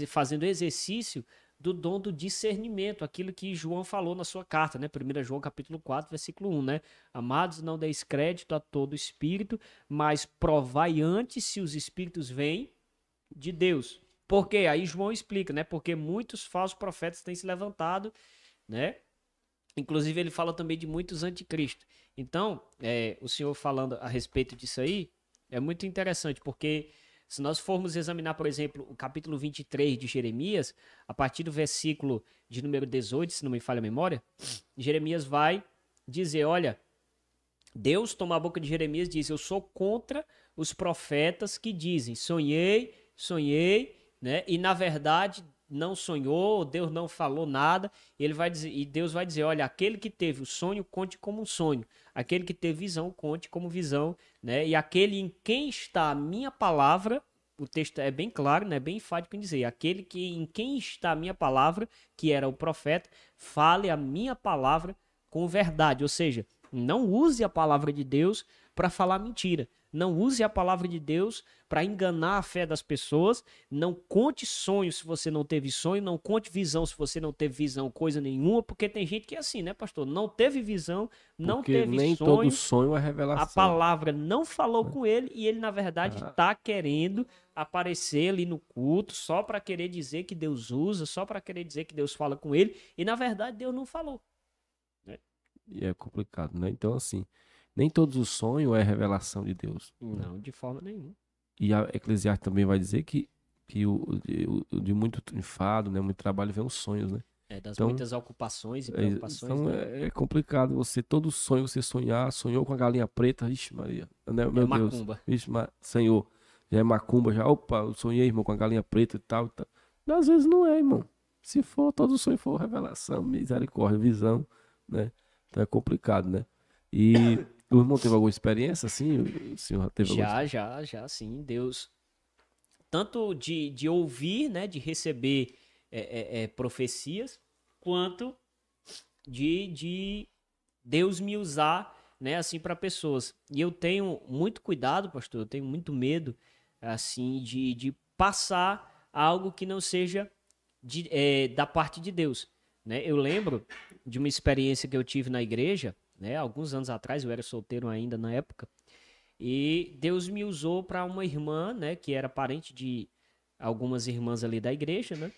fazendo exercício do dom do discernimento, aquilo que João falou na sua carta, né? 1 João capítulo 4, versículo 1, né? Amados, não deis crédito a todo espírito, mas provai antes se os espíritos vêm de Deus. Por quê? Aí João explica, né? Porque muitos falsos profetas têm se levantado, né? Inclusive ele fala também de muitos anticristos. Então, o senhor falando a respeito disso aí, é muito interessante, porque se nós formos examinar, por exemplo, o capítulo 23 de Jeremias, a partir do versículo de número 18, se não me falha a memória, Jeremias vai dizer, olha, Deus toma a boca de Jeremias e diz, eu sou contra os profetas que dizem, sonhei, né? E na verdade não sonhou, Deus não falou nada, ele vai dizer, e Deus vai dizer, olha, aquele que teve o sonho, conte como um sonho, aquele que teve visão, conte como visão, né? E aquele em quem está a minha palavra, o texto é bem claro, né? Bem enfático em dizer, aquele em quem está a minha palavra, que era o profeta, fale a minha palavra com verdade, ou seja, não use a palavra de Deus para falar mentira. Não use a palavra de Deus para enganar a fé das pessoas. Não conte sonho se você não teve sonho. Não conte visão se você não teve visão, coisa nenhuma. Porque tem gente que é assim, né, pastor? Não teve visão, não teve sonho. Nem todo sonho é revelação. A palavra não falou com ele e ele, na verdade, está querendo aparecer ali no culto só para querer dizer que Deus usa, só para querer dizer que Deus fala com ele. E, na verdade, Deus não falou. E é complicado, né? Então, assim, nem todos os sonhos é revelação de Deus. Não, né? De forma nenhuma. E a Eclesiastes também vai dizer que de muito enfado, né? Muito trabalho vem os sonhos, né? Das muitas ocupações e preocupações. Então né? é complicado todo sonho você sonhou com a galinha preta, ixi Maria, né? Meu Deus, macumba. Ixi, Senhor, já é macumba, opa, eu sonhei, irmão, com a galinha preta e tal. Às vezes não é, irmão. Se for, todo sonho for revelação, misericórdia, visão, né? Então é complicado, né? E o irmão teve alguma experiência assim? O senhor teve Já, sim. Deus, tanto de ouvir, né? De receber profecias, quanto de Deus me usar, né? Assim, para pessoas. E eu tenho muito cuidado, pastor, eu tenho muito medo, assim, de passar algo que não seja da parte de Deus. Né? Eu lembro de uma experiência que eu tive na igreja, né? Alguns anos atrás, eu era solteiro ainda na época, e Deus me usou para uma irmã, né? Que era parente de algumas irmãs ali da igreja, né?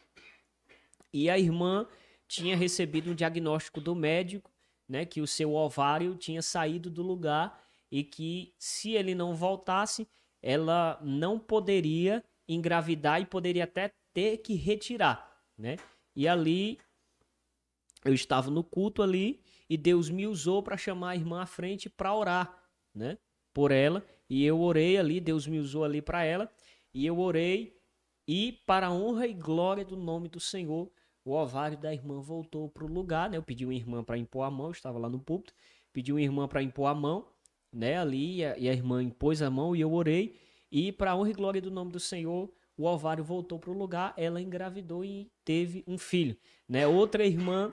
E a irmã tinha recebido um diagnóstico do médico, né? Que o seu ovário tinha saído do lugar e que se ele não voltasse, ela não poderia engravidar e poderia até ter que retirar, né? E ali eu estava no culto ali e Deus me usou para chamar a irmã à frente para orar, né? Por ela. E eu orei ali, Deus me usou ali para ela. E eu orei e para a honra e glória do nome do Senhor, o ovário da irmã voltou para o lugar, né? Eu pedi uma irmã para impor a mão, eu estava lá no púlpito. Pedi uma irmã para impor a mão, né? Ali e a irmã impôs a mão e eu orei. E para a honra e glória do nome do Senhor, o ovário voltou para o lugar, ela engravidou e teve um filho, né? Outra irmã,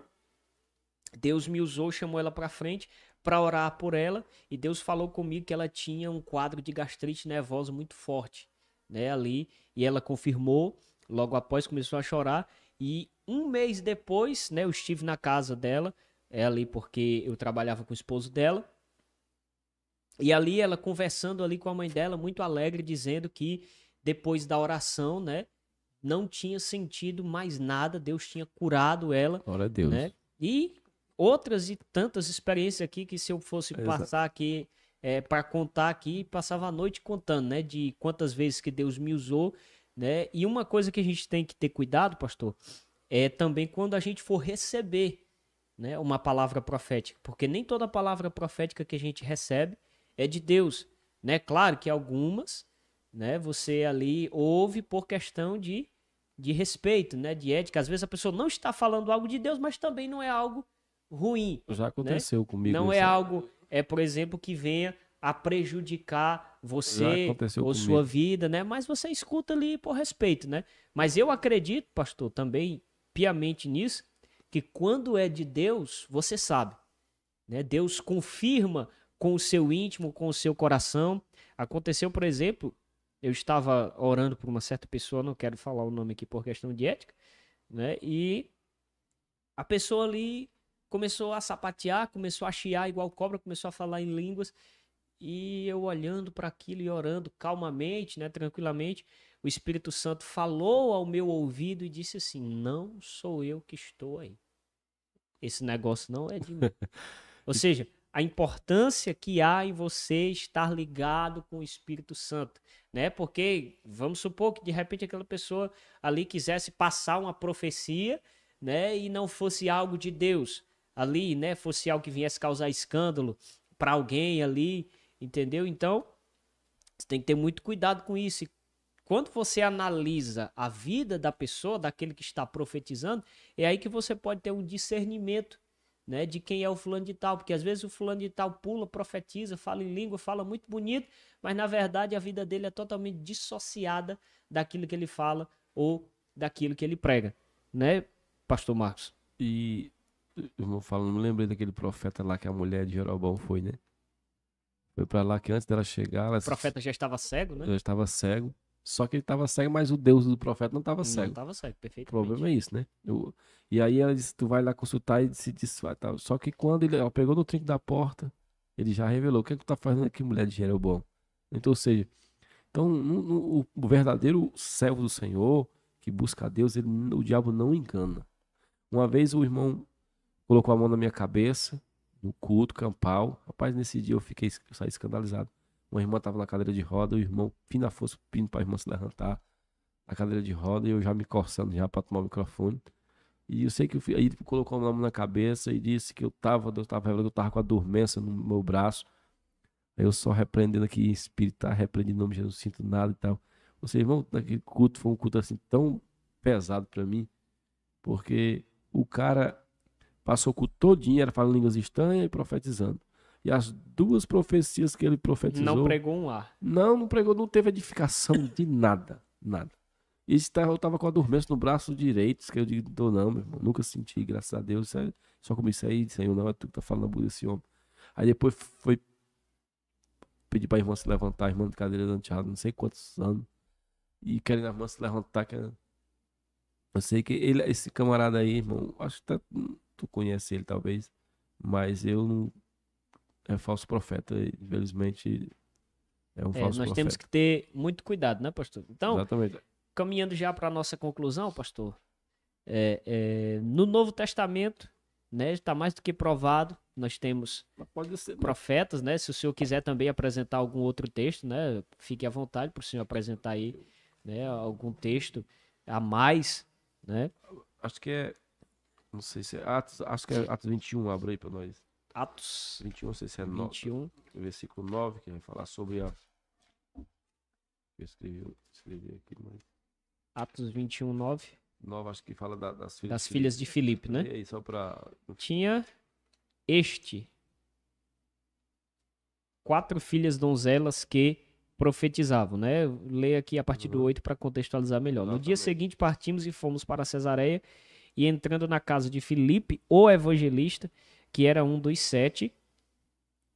Deus me usou, chamou ela para frente para orar por ela, e Deus falou comigo que ela tinha um quadro de gastrite nervosa muito forte, né, ali, e ela confirmou, logo após começou a chorar, e um mês depois, né, eu estive na casa dela, ali porque eu trabalhava com o esposo dela, e ali ela conversando ali com a mãe dela, muito alegre, dizendo que depois da oração, né, não tinha sentido mais nada, Deus tinha curado ela. Glória a Deus. Né? E outras e tantas experiências aqui que se eu fosse passar aqui, para contar aqui, passava a noite contando, né, de quantas vezes que Deus me usou, né? E uma coisa que a gente tem que ter cuidado, pastor, é também quando a gente for receber, né, uma palavra profética, porque nem toda palavra profética que a gente recebe é de Deus, né? Claro que algumas, né, você ali ouve por questão de respeito, né, de ética. Às vezes a pessoa não está falando algo de Deus, mas também não é algo ruim. Já aconteceu, né, comigo. Não é algo, por exemplo, que venha a prejudicar você ou sua vida, né? Mas você escuta ali por respeito, né? Mas eu acredito, pastor, também piamente nisso, que quando é de Deus, você sabe, né? Deus confirma com o seu íntimo, com o seu coração. Aconteceu, por exemplo, eu estava orando por uma certa pessoa, não quero falar o nome aqui por questão de ética, né? E a pessoa ali começou a sapatear, começou a chiar igual cobra, começou a falar em línguas, e eu olhando para aquilo e orando calmamente, né, tranquilamente, o Espírito Santo falou ao meu ouvido e disse assim: não sou eu que estou aí. Esse negócio não é de mim. Ou seja, a importância que há em você estar ligado com o Espírito Santo, né? Porque vamos supor que de repente aquela pessoa ali quisesse passar uma profecia, né, e não fosse algo de Deus ali, né, fosse algo que viesse causar escândalo para alguém ali, entendeu? Então, você tem que ter muito cuidado com isso. E quando você analisa a vida da pessoa, daquele que está profetizando, é aí que você pode ter um discernimento, né, de quem é o fulano de tal, porque às vezes o fulano de tal pula, profetiza, fala em língua, fala muito bonito, mas na verdade a vida dele é totalmente dissociada daquilo que ele fala ou daquilo que ele prega, né, pastor Marcos? E eu não me lembrei daquele profeta lá que a mulher de Jeroboão foi, né? Foi pra lá que antes dela chegar... O profeta já estava cego, né? Já estava cego. Só que ele estava cego, mas o Deus do profeta não estava cego. Não estava cego, perfeitamente. O problema é isso, né? E aí ela disse, tu vai lá consultar e se desfaz. Tá? Só que quando ele pegou no trinco da porta, ele já revelou: o que é que tu tá fazendo aqui, mulher de Jeroboão? Então, ou seja, o verdadeiro servo do Senhor, que busca a Deus, o diabo não engana. Uma vez o irmão colocou a mão na minha cabeça, no culto campal. Rapaz, nesse dia eu saí escandalizado. Uma irmã estava na cadeira de roda, o irmão fina força pedindo para a irmã se levantar na cadeira de roda, e eu já me coçando já para tomar o microfone. E eu sei que aí ele colocou a mão na cabeça e disse que Deus estava revelando que eu estava com a dormência no meu braço. Aí eu só repreendendo aqui em espírito, tá repreendendo em nome de Jesus, não sinto nada e tal. Ou seja, irmão, naquele culto foi um culto assim tão pesado para mim, porque o cara passou o culto todinho, era falando línguas estranhas e profetizando. E as duas profecias que ele profetizou... Não pregou um ar. Não pregou, não teve edificação de nada, nada. E eu tava com a dormência no braço direito, que eu digo, não, meu irmão, nunca senti, graças a Deus, só comecei aí, Senhor, não, é tu que tá falando a boca desse homem. Aí depois foi pedir pra irmã se levantar, a irmã de cadeira danteada, não sei quantos anos, e querendo a irmã se levantar, eu sei que esse camarada aí, irmão, acho que tu conhece ele talvez, mas eu não... É falso profeta, infelizmente é um falso profeta. Nós temos que ter muito cuidado, né, pastor? Então, exatamente. Caminhando já para a nossa conclusão, pastor, no Novo Testamento, né, está mais do que provado, nós temos profetas, né? Se o senhor quiser também apresentar algum outro texto, né, fique à vontade para o senhor apresentar aí, né, algum texto a mais, né? Acho que não sei se é Atos, acho que é Atos 21, abre aí para nós. Atos 21, não sei se é 9, 21. Versículo 9, que vai falar sobre a... Eu escrevi aqui, mas... Atos 21, 9. 9, acho que fala das filhas, das filhas de Filipe, né? E aí, só pra... Tinha 4 filhas donzelas que profetizavam, né? Leia aqui a partir do 8 para contextualizar melhor. No dia seguinte partimos e fomos para Cesareia, e entrando na casa de Filipe, o evangelista, que era um dos 7,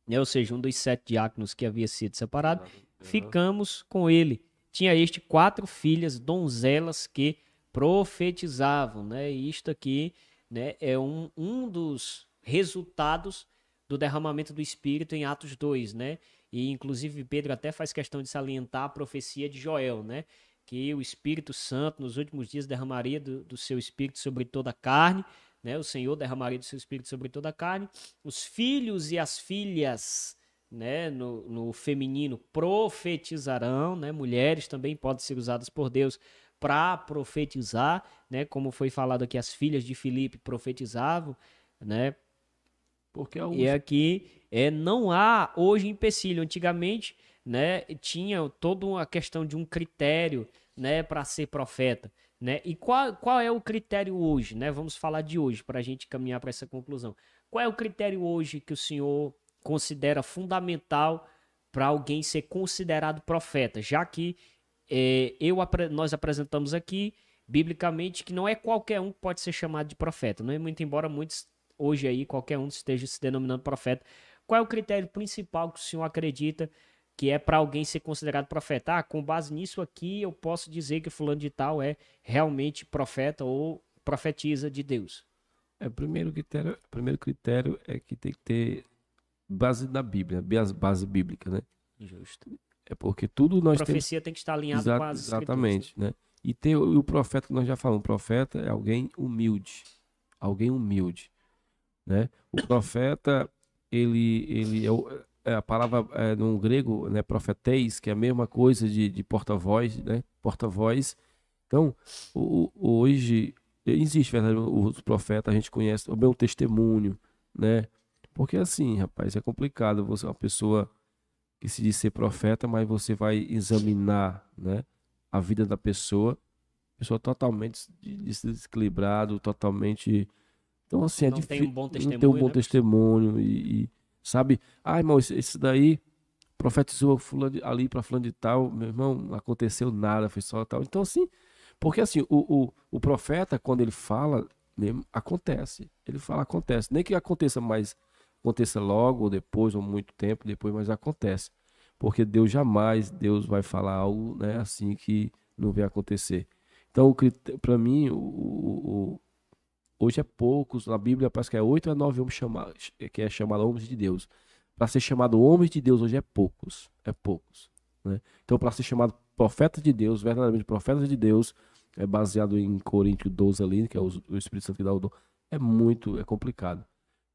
né? Ou seja, um dos 7 diáconos que havia sido separado, ficamos com ele. Tinha este 4 filhas, donzelas, que profetizavam, né? E isto aqui, né, é um dos resultados do derramamento do Espírito em Atos 2, né? E inclusive Pedro até faz questão de salientar a profecia de Joel, né? Que o Espírito Santo nos últimos dias derramaria do seu Espírito sobre toda a carne, né? O Senhor derramaria do seu Espírito sobre toda a carne. Os filhos e as filhas, né, no feminino, profetizarão, né? Mulheres também podem ser usadas por Deus para profetizar, né? Como foi falado aqui, as filhas de Filipe profetizavam, né? Porque E aqui não há hoje empecilho. Antigamente, né, tinha toda uma questão de um critério, né, para ser profeta, né? E qual é o critério hoje, né? Vamos falar de hoje para a gente caminhar para essa conclusão. Qual é o critério hoje que o senhor considera fundamental para alguém ser considerado profeta? Já que nós apresentamos aqui biblicamente que não é qualquer um que pode ser chamado de profeta, não é? Muito embora muitos hoje aí qualquer um esteja se denominando profeta. Qual é o critério principal que o senhor acredita que é para alguém ser considerado profeta? Ah, com base nisso aqui eu posso dizer que fulano de tal é realmente profeta ou profetiza de Deus. O primeiro critério é que tem que ter base na Bíblia, base bíblica, né? Justo. É porque tudo nós temos... A profecia tem que estar alinhada com as escrituras. Exatamente, né? E tem o profeta que nós já falamos, o profeta é alguém humilde, né? O profeta, ele a palavra no grego, né, profeteis, que é a mesma coisa de porta-voz, né? Porta-voz. Então, hoje existe, verdade, os profetas, a gente conhece o meu testemunho, né? Porque assim, rapaz, é complicado você uma pessoa que se diz ser profeta, mas você vai examinar, né, a vida da pessoa totalmente desequilibrado, totalmente... Então, assim, é difícil. Não tem um bom testemunho e sabe? Ah, irmão, esse daí profetizou ali para fulano de tal, meu irmão, não aconteceu nada, foi só tal. Então, assim, porque assim, o profeta, quando ele fala, mesmo, acontece. Ele fala, acontece. Nem que aconteça logo, ou depois, ou muito tempo depois, mas acontece. Porque Deus vai falar algo, né, assim que não vai acontecer. Então, para mim, hoje é poucos, na Bíblia parece que é 8 a 9 homens que é chamado homens de Deus. Para ser chamado homens de Deus hoje é poucos, né? Então, para ser chamado profeta de Deus, verdadeiramente profeta de Deus, é baseado em Coríntios 12 ali, que é o Espírito Santo que dá o dom, é complicado.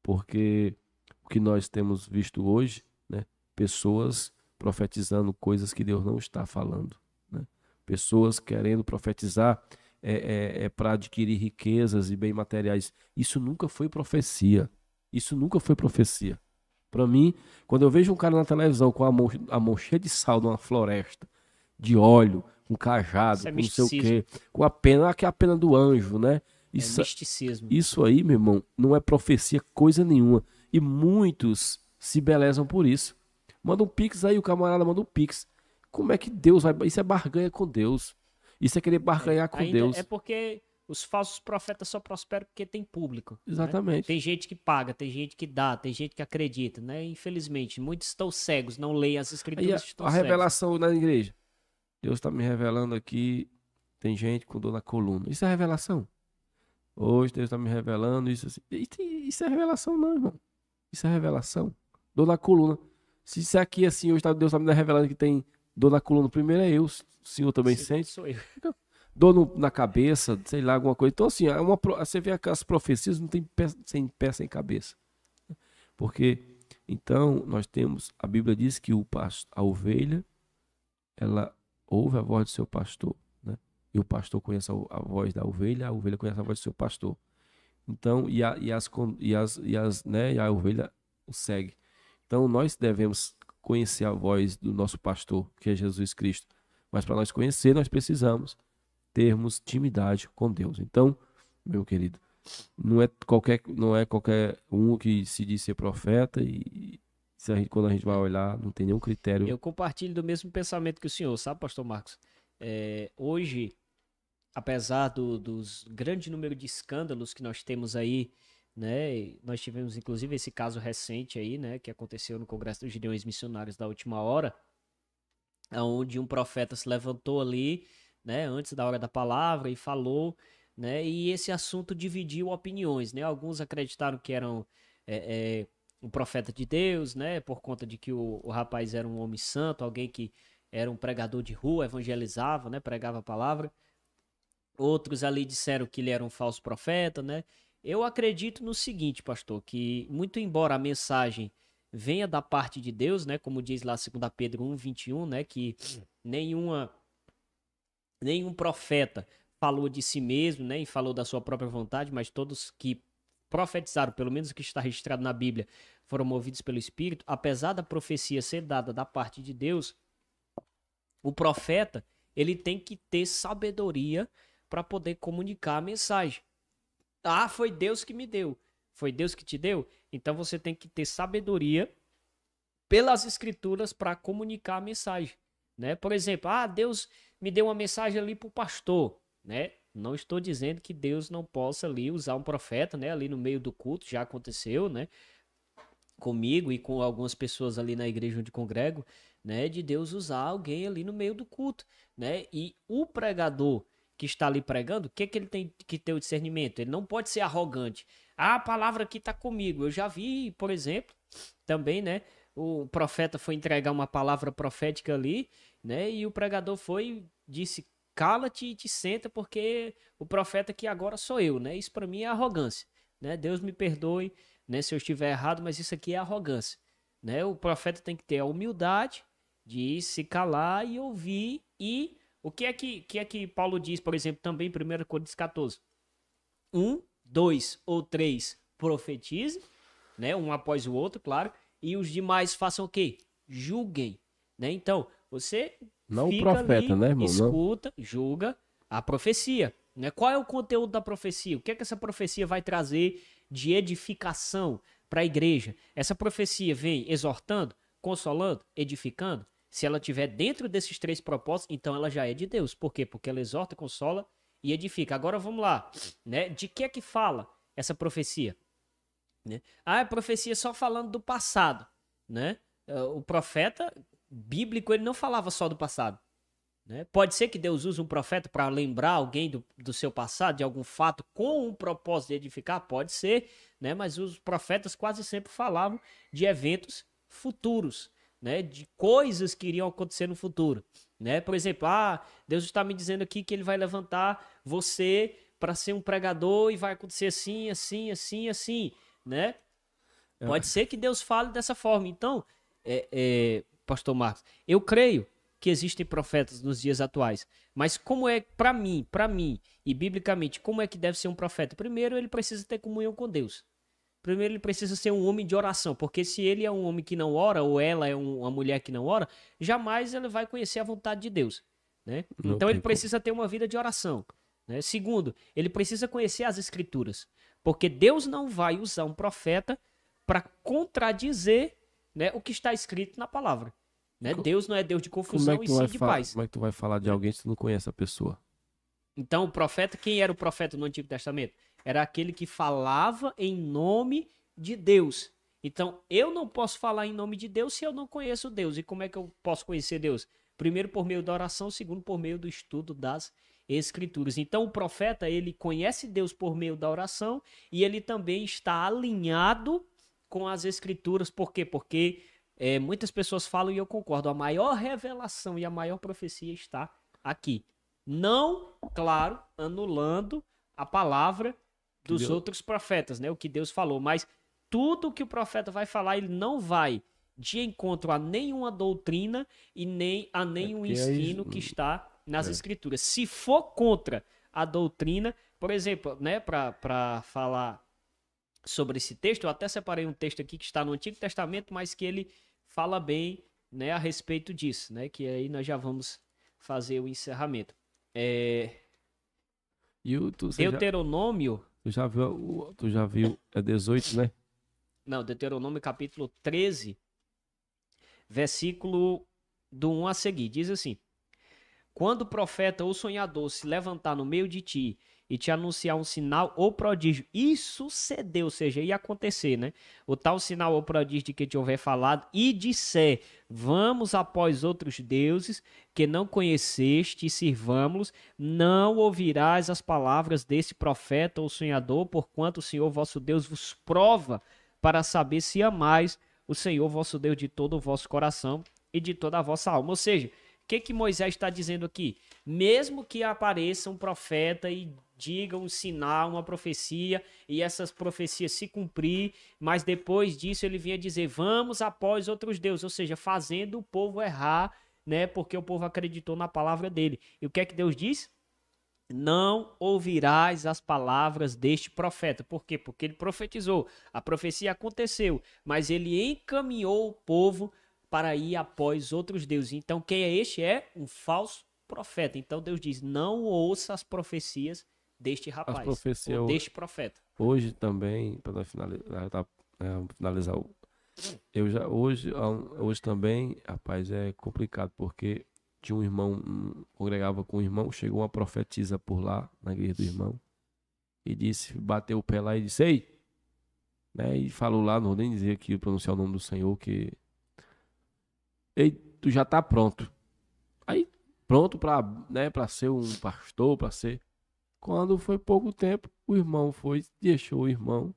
Porque o que nós temos visto hoje, né, pessoas profetizando coisas que Deus não está falando, né? Pessoas querendo profetizar para adquirir riquezas e bens materiais. Isso nunca foi profecia. Para mim, quando eu vejo um cara na televisão com a mão cheia de sal numa floresta, de óleo, com cajado, com não sei o quê, com a pena, que é a pena do anjo, né? Isso, misticismo. Isso aí, meu irmão, não é profecia coisa nenhuma. E muitos se belezam por isso. Manda um pix aí, o camarada manda um pix. Como é que Deus vai... Isso é barganha com Deus. Isso é querer barganhar com Deus. É porque os falsos profetas só prosperam porque tem público. Exatamente. Né? Tem gente que paga, tem gente que dá, tem gente que acredita, né? Infelizmente, muitos estão cegos, não leem as escrituras. A revelação na igreja. Deus está me revelando aqui, tem gente com dor na coluna. Isso é revelação? Hoje Deus está me revelando isso assim. Isso é revelação não, irmão. Isso é revelação. Dor na coluna. Se isso aqui assim, hoje Deus está me revelando que tem dor na coluna, primeiro é eu. O senhor também sente? Sou eu. Dor na cabeça, sei lá, alguma coisa. Então, assim, você vê as profecias, não tem sem pé, sem cabeça. Porque, então, nós temos, a Bíblia diz que a ovelha, ela ouve a voz do seu pastor, né? E o pastor conhece a voz da ovelha, a ovelha conhece a voz do seu pastor. Então, e a ovelha o segue. Então, nós devemos conhecer a voz do nosso pastor, que é Jesus Cristo. Mas para nós conhecer, nós precisamos termos intimidade com Deus. Então, meu querido, não é qualquer um que se diz ser profeta e quando a gente vai olhar, não tem nenhum critério. Eu compartilho do mesmo pensamento que o senhor, sabe, pastor Marcos? Hoje, apesar dos grande número de escândalos que nós temos aí, né? Nós tivemos inclusive esse caso recente aí, né, que aconteceu no Congresso dos Gideões Missionários da última hora, onde um profeta se levantou ali, né, antes da hora da palavra e falou, né, e esse assunto dividiu opiniões, né? Alguns acreditaram que eram um profeta de Deus, né, por conta de que o rapaz era um homem santo, alguém que era um pregador de rua, evangelizava, né, pregava a palavra. Outros ali disseram que ele era um falso profeta, né? Eu acredito no seguinte, pastor, que muito embora a mensagem venha da parte de Deus, né, como diz lá 2 Pedro 1:21, né, que nenhum profeta falou de si mesmo, né, e falou da sua própria vontade, mas todos que profetizaram, pelo menos o que está registrado na Bíblia, foram movidos pelo Espírito. Apesar da profecia ser dada da parte de Deus, o profeta, ele tem que ter sabedoria para poder comunicar a mensagem. Ah, foi Deus que me deu. Foi Deus que te deu? Então você tem que ter sabedoria pelas escrituras para comunicar a mensagem, né? Por exemplo, Deus me deu uma mensagem ali para o pastor, né? Não estou dizendo que Deus não possa ali usar um profeta, né? Ali no meio do culto, já aconteceu, né? Comigo e com algumas pessoas ali na igreja onde congrego, né? De Deus usar alguém ali no meio do culto, né? E o pregador que está ali pregando, o que ele tem que ter o discernimento? Ele não pode ser arrogante. A palavra aqui está comigo. Eu já vi, por exemplo, também, né? O profeta foi entregar uma palavra profética ali, né? E o pregador disse, cala-te e te senta, porque o profeta aqui agora sou eu, né? Isso para mim é arrogância, né? Deus me perdoe, né, se eu estiver errado, mas isso aqui é arrogância, né? O profeta tem que ter a humildade de se calar e ouvir. E o que é que Paulo diz, por exemplo, também em 1 Coríntios 14? 1, 2 ou 3 profetize, né? Um após o outro, claro. E os demais façam o quê? Julguem, né? Então, você não fica o profeta, ali, né, irmão? escuta, julga a profecia, né? Qual é o conteúdo da profecia? O que é que essa profecia vai trazer de edificação para a igreja? Essa profecia vem exortando, consolando, edificando? Se ela estiver dentro desses 3 propósitos, então ela já é de Deus. Por quê? Porque ela exorta, consola e edifica. Agora vamos lá, né? De que é que fala essa profecia? Né? A profecia só falando do passado, né? O profeta bíblico, ele não falava só do passado, né? Pode ser que Deus use um profeta para lembrar alguém do seu passado, de algum fato, com um propósito de edificar? Pode ser, né? Mas os profetas quase sempre falavam de eventos futuros, né? De coisas que iriam acontecer no futuro, né? Por exemplo, Deus está me dizendo aqui que ele vai levantar você para ser um pregador e vai acontecer assim, assim, assim, assim, né? Pode ser que Deus fale dessa forma. Então, pastor Marcos, eu creio que existem profetas nos dias atuais, mas como é, para mim, e biblicamente, como é que deve ser um profeta? Primeiro, ele precisa ter comunhão com Deus. Primeiro, ele precisa ser um homem de oração, porque se ele é um homem que não ora, ou ela é uma mulher que não ora, jamais ele vai conhecer a vontade de Deus, né? Então, ele precisa ter uma vida de oração, né? Segundo, ele precisa conhecer as escrituras, porque Deus não vai usar um profeta para contradizer, né, o que está escrito na palavra, né? Deus não é Deus de confusão e sim de paz. Como é que tu vai falar de alguém se tu não conhece a pessoa? Então, o profeta, quem era o profeta no Antigo Testamento? Era aquele que falava em nome de Deus. Então, eu não posso falar em nome de Deus se eu não conheço Deus. E como é que eu posso conhecer Deus? Primeiro, por meio da oração. Segundo, por meio do estudo das Escrituras. Então, o profeta, ele conhece Deus por meio da oração e ele também está alinhado com as Escrituras. Por quê? Porque muitas pessoas falam, e eu concordo, a maior revelação e a maior profecia está aqui. Não, claro, anulando a palavra dos outros profetas, né? O que Deus falou, mas tudo que o profeta vai falar, ele não vai de encontro a nenhuma doutrina e nem a nenhum ensino que está nas Escrituras. Se for contra a doutrina, por exemplo, né, para falar sobre esse texto, eu até separei um texto aqui que está no Antigo Testamento, mas que ele fala bem, né, a respeito disso, né? Que aí nós já vamos fazer o encerramento. Deuteronômio. Tu já viu? É 18, né? Não, Deuteronômio capítulo 13, versículo do 1 a seguir. Diz assim: quando o profeta ou sonhador se levantar no meio de ti e te anunciar um sinal ou prodígio, e suceder, ou seja, ia acontecer, né? O tal sinal ou prodígio de que te houver falado, e disser, vamos após outros deuses que não conheceste e sirvamos-los, não ouvirás as palavras desse profeta ou sonhador, porquanto o Senhor vosso Deus vos prova para saber se amais o Senhor vosso Deus de todo o vosso coração e de toda a vossa alma. Ou seja, o que Moisés está dizendo aqui? Mesmo que apareça um profeta e diga um sinal, uma profecia, e essas profecias se cumprir, mas depois disso ele vinha dizer, vamos após outros deuses, ou seja, fazendo o povo errar, né? Porque o povo acreditou na palavra dele. E o que é que Deus diz? Não ouvirás as palavras deste profeta. Por quê? Porque ele profetizou. A profecia aconteceu, mas ele encaminhou o povo para ir após outros deuses. Então, quem é este? É um falso profeta. Então, Deus diz, não ouça as profecias deste rapaz, ou deste profeta. Hoje também, para finalizar, hoje também, rapaz, é complicado, porque tinha um irmão, congregava com um irmão, chegou uma profetisa por lá, na igreja do irmão, e disse, bateu o pé lá e disse, ei, né, e falou lá, não vou nem dizer aqui, pronunciar o nome do Senhor, que, ei, tu já tá pronto. Aí, pronto para, né, para ser um pastor, para ser... Quando foi pouco tempo, o irmão foi, deixou o irmão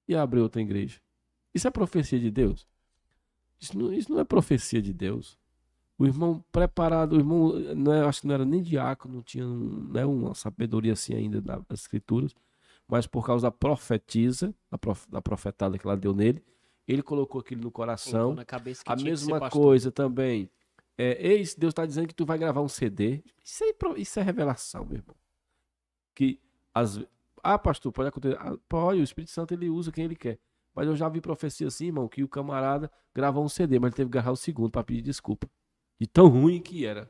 e abriu outra igreja. Isso é profecia de Deus? Isso não é profecia de Deus. O irmão preparado, o irmão, acho que não era nem diácono, não tinha uma sabedoria assim ainda das escrituras, mas por causa da profetisa, da profetada que ela deu nele, ele colocou aquilo no coração. Na cabeça que a tinha mesma que ser pastor. coisa também. Eis, Deus está dizendo que tu vai gravar um CD. Isso é revelação, meu irmão. Que pastor, pode acontecer. Pode, o Espírito Santo ele usa quem ele quer. Mas eu já vi profecia assim, irmão, que o camarada gravou um CD, mas ele teve que gravar o segundo para pedir desculpa. De tão ruim que era.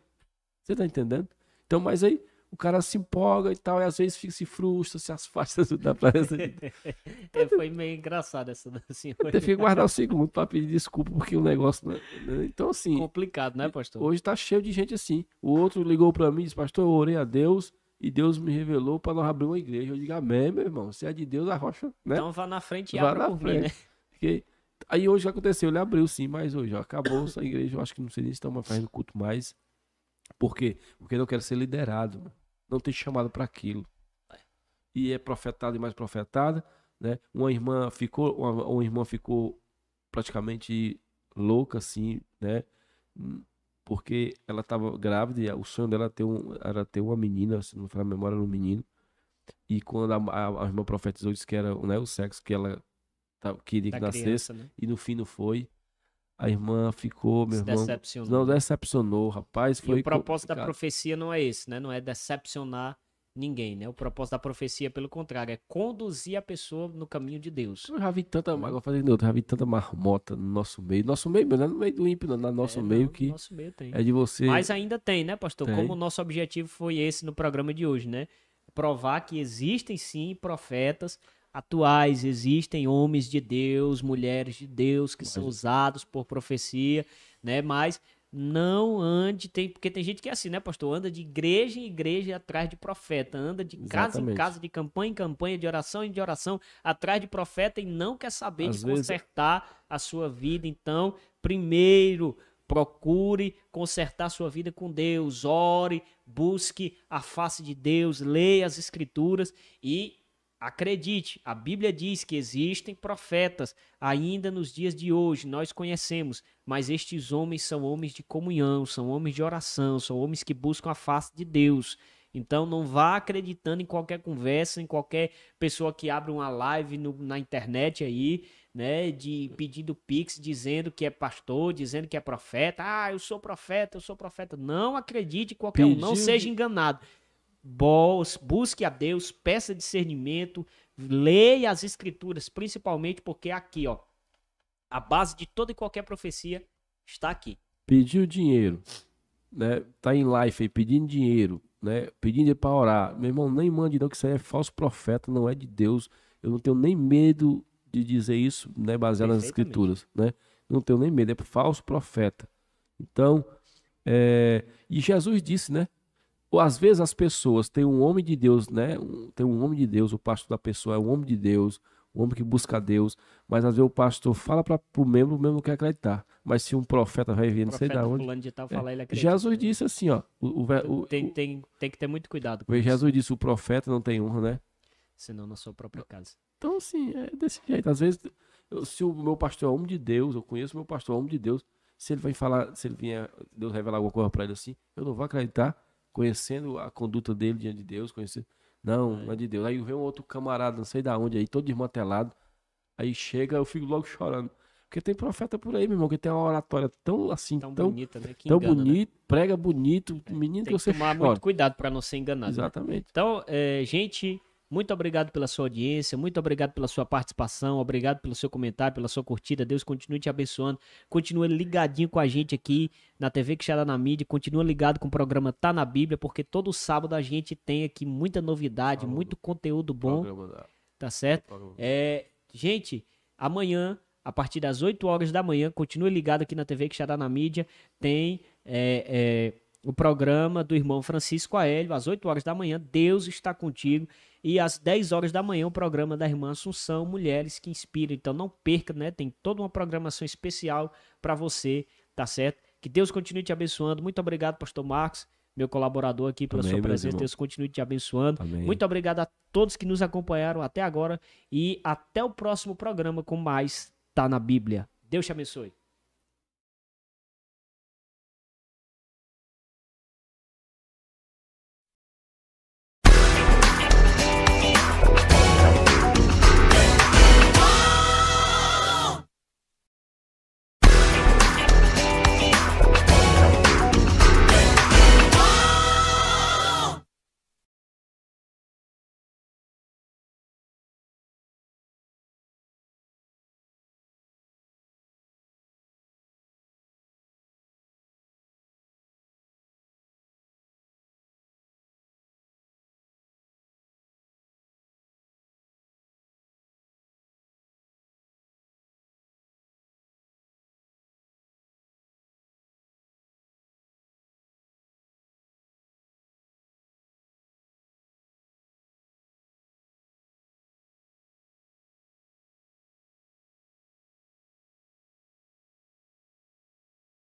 Você tá entendendo? Então, mas aí o cara se empolga e tal, e às vezes se frustra, se afasta da presença de Deus. Foi meio engraçado essa assim. Teve que guardar o segundo para pedir desculpa, porque o negócio... Né? Então, assim... Complicado, né, pastor? Hoje tá cheio de gente assim. O outro ligou para mim e disse, pastor, eu orei a Deus... E Deus me revelou para nós abrir uma igreja. Eu digo, amém, meu irmão. Se é de Deus, a rocha, né? Então vá na frente e abra por mim, né? Porque... Aí hoje o que aconteceu? Ele abriu sim, mas hoje acabou essa igreja. Eu acho que não sei nem se estão fazendo culto mais. Por quê? Porque não quero ser liderado. Não tem chamado para aquilo. E é profetada e mais profetada, né? Uma irmã ficou praticamente louca, assim, né? Porque ela estava grávida e o sonho dela era ter uma menina, se não for a memória, era um menino. E quando a irmã profetizou, disse que era, né, o sexo que ela queria que nascesse, criança, né? E no fim não foi. A irmã ficou, meu irmão... Decepcionou. Não, decepcionou, rapaz. E o propósito da profecia não é esse, né? Não é decepcionar ninguém, né? O propósito da profecia, pelo contrário, é conduzir a pessoa no caminho de Deus. Eu já vi tanta, agora fazendo outra, já vi tanta marmota no nosso meio. Nosso meio, não é no meio do ímpio, não, no nosso meio que nosso meio tem. É de você. Mas ainda tem, né, pastor? Tem. Como o nosso objetivo foi esse no programa de hoje, né? Provar que existem sim profetas atuais, existem homens de Deus, mulheres de Deus que são usados por profecia, né? Mas não ande, porque tem gente que é assim, né, pastor? Anda de igreja em igreja atrás de profeta, anda de casa em casa, de campanha em campanha, de oração em oração, atrás de profeta e não quer saber de consertar a sua vida. Então, primeiro, procure consertar sua vida com Deus, ore, busque a face de Deus, leia as escrituras e acredite, a Bíblia diz que existem profetas ainda nos dias de hoje, nós conhecemos, mas estes homens são homens de comunhão, são homens de oração, são homens que buscam a face de Deus. Então não vá acreditando em qualquer conversa, em qualquer pessoa que abre uma live na internet aí, né, de pedindo pix, dizendo que é pastor, dizendo que é profeta. Ah, eu sou profeta, eu sou profeta. Não acredite em qualquer um, não seja enganado. Busque a Deus, peça discernimento, leia as escrituras, principalmente porque aqui, ó, a base de toda e qualquer profecia está aqui. Pediu dinheiro, né? Tá em live aí pedindo dinheiro, né? Pedindo para orar. Meu irmão, nem mande não, que isso aí é falso profeta, não é de Deus. Eu não tenho nem medo de dizer isso, né? Baseado nas escrituras, né? Não tenho nem medo, é falso profeta. Então, e Jesus disse, né? Ou às vezes as pessoas têm um homem de Deus, né? Tem um homem de Deus, o pastor da pessoa é um homem de Deus, um homem que busca a Deus, mas às vezes o pastor fala para o membro não quer acreditar. Mas se um profeta vai vir, não sei de onde. Fulano de tal fala, ele acredita. Jesus disse assim, ó. Tem que ter muito cuidado com Jesus disse, o profeta não tem honra, né? Senão na sua própria casa. Então, assim, é desse jeito. Às vezes, se o meu pastor é homem de Deus, eu conheço o meu pastor é homem de Deus, se ele vai falar, se ele vier, Deus revelar alguma coisa para ele assim, eu não vou acreditar, conhecendo a conduta dele diante de Deus, conhecendo. Não é de Deus. Aí vem um outro camarada, não sei da onde, aí todo desmantelado. Aí chega, eu fico logo chorando. Porque tem profeta por aí, meu irmão, que tem uma oratória tão assim, tão bonita, né? Que tão engana, bonito, né? Prega bonito, menino tem que você tomar chora. Muito cuidado para não ser enganado. Exatamente. Né? Então, gente, muito obrigado pela sua audiência, muito obrigado pela sua participação, obrigado pelo seu comentário, pela sua curtida. Deus continue te abençoando. Continue ligadinho com a gente aqui na TV Quixadá na Mídia. Continua ligado com o programa Tá na Bíblia, porque todo sábado a gente tem aqui muita novidade, muito conteúdo bom. Tá certo? Gente, amanhã, a partir das 8 horas da manhã, continue ligado aqui na TV Quixadá na Mídia. Tem o programa do irmão Francisco Aélio, às 8 horas da manhã, Deus está contigo. E às 10 horas da manhã, o programa da irmã Assunção, Mulheres que Inspiram. Então não perca, né? Tem toda uma programação especial para você, tá certo? Que Deus continue te abençoando. Muito obrigado, pastor Marcos, meu colaborador aqui, pela sua presença. Deus continue te abençoando. Amém. Muito obrigado a todos que nos acompanharam até agora. E até o próximo programa com mais Tá na Bíblia. Deus te abençoe.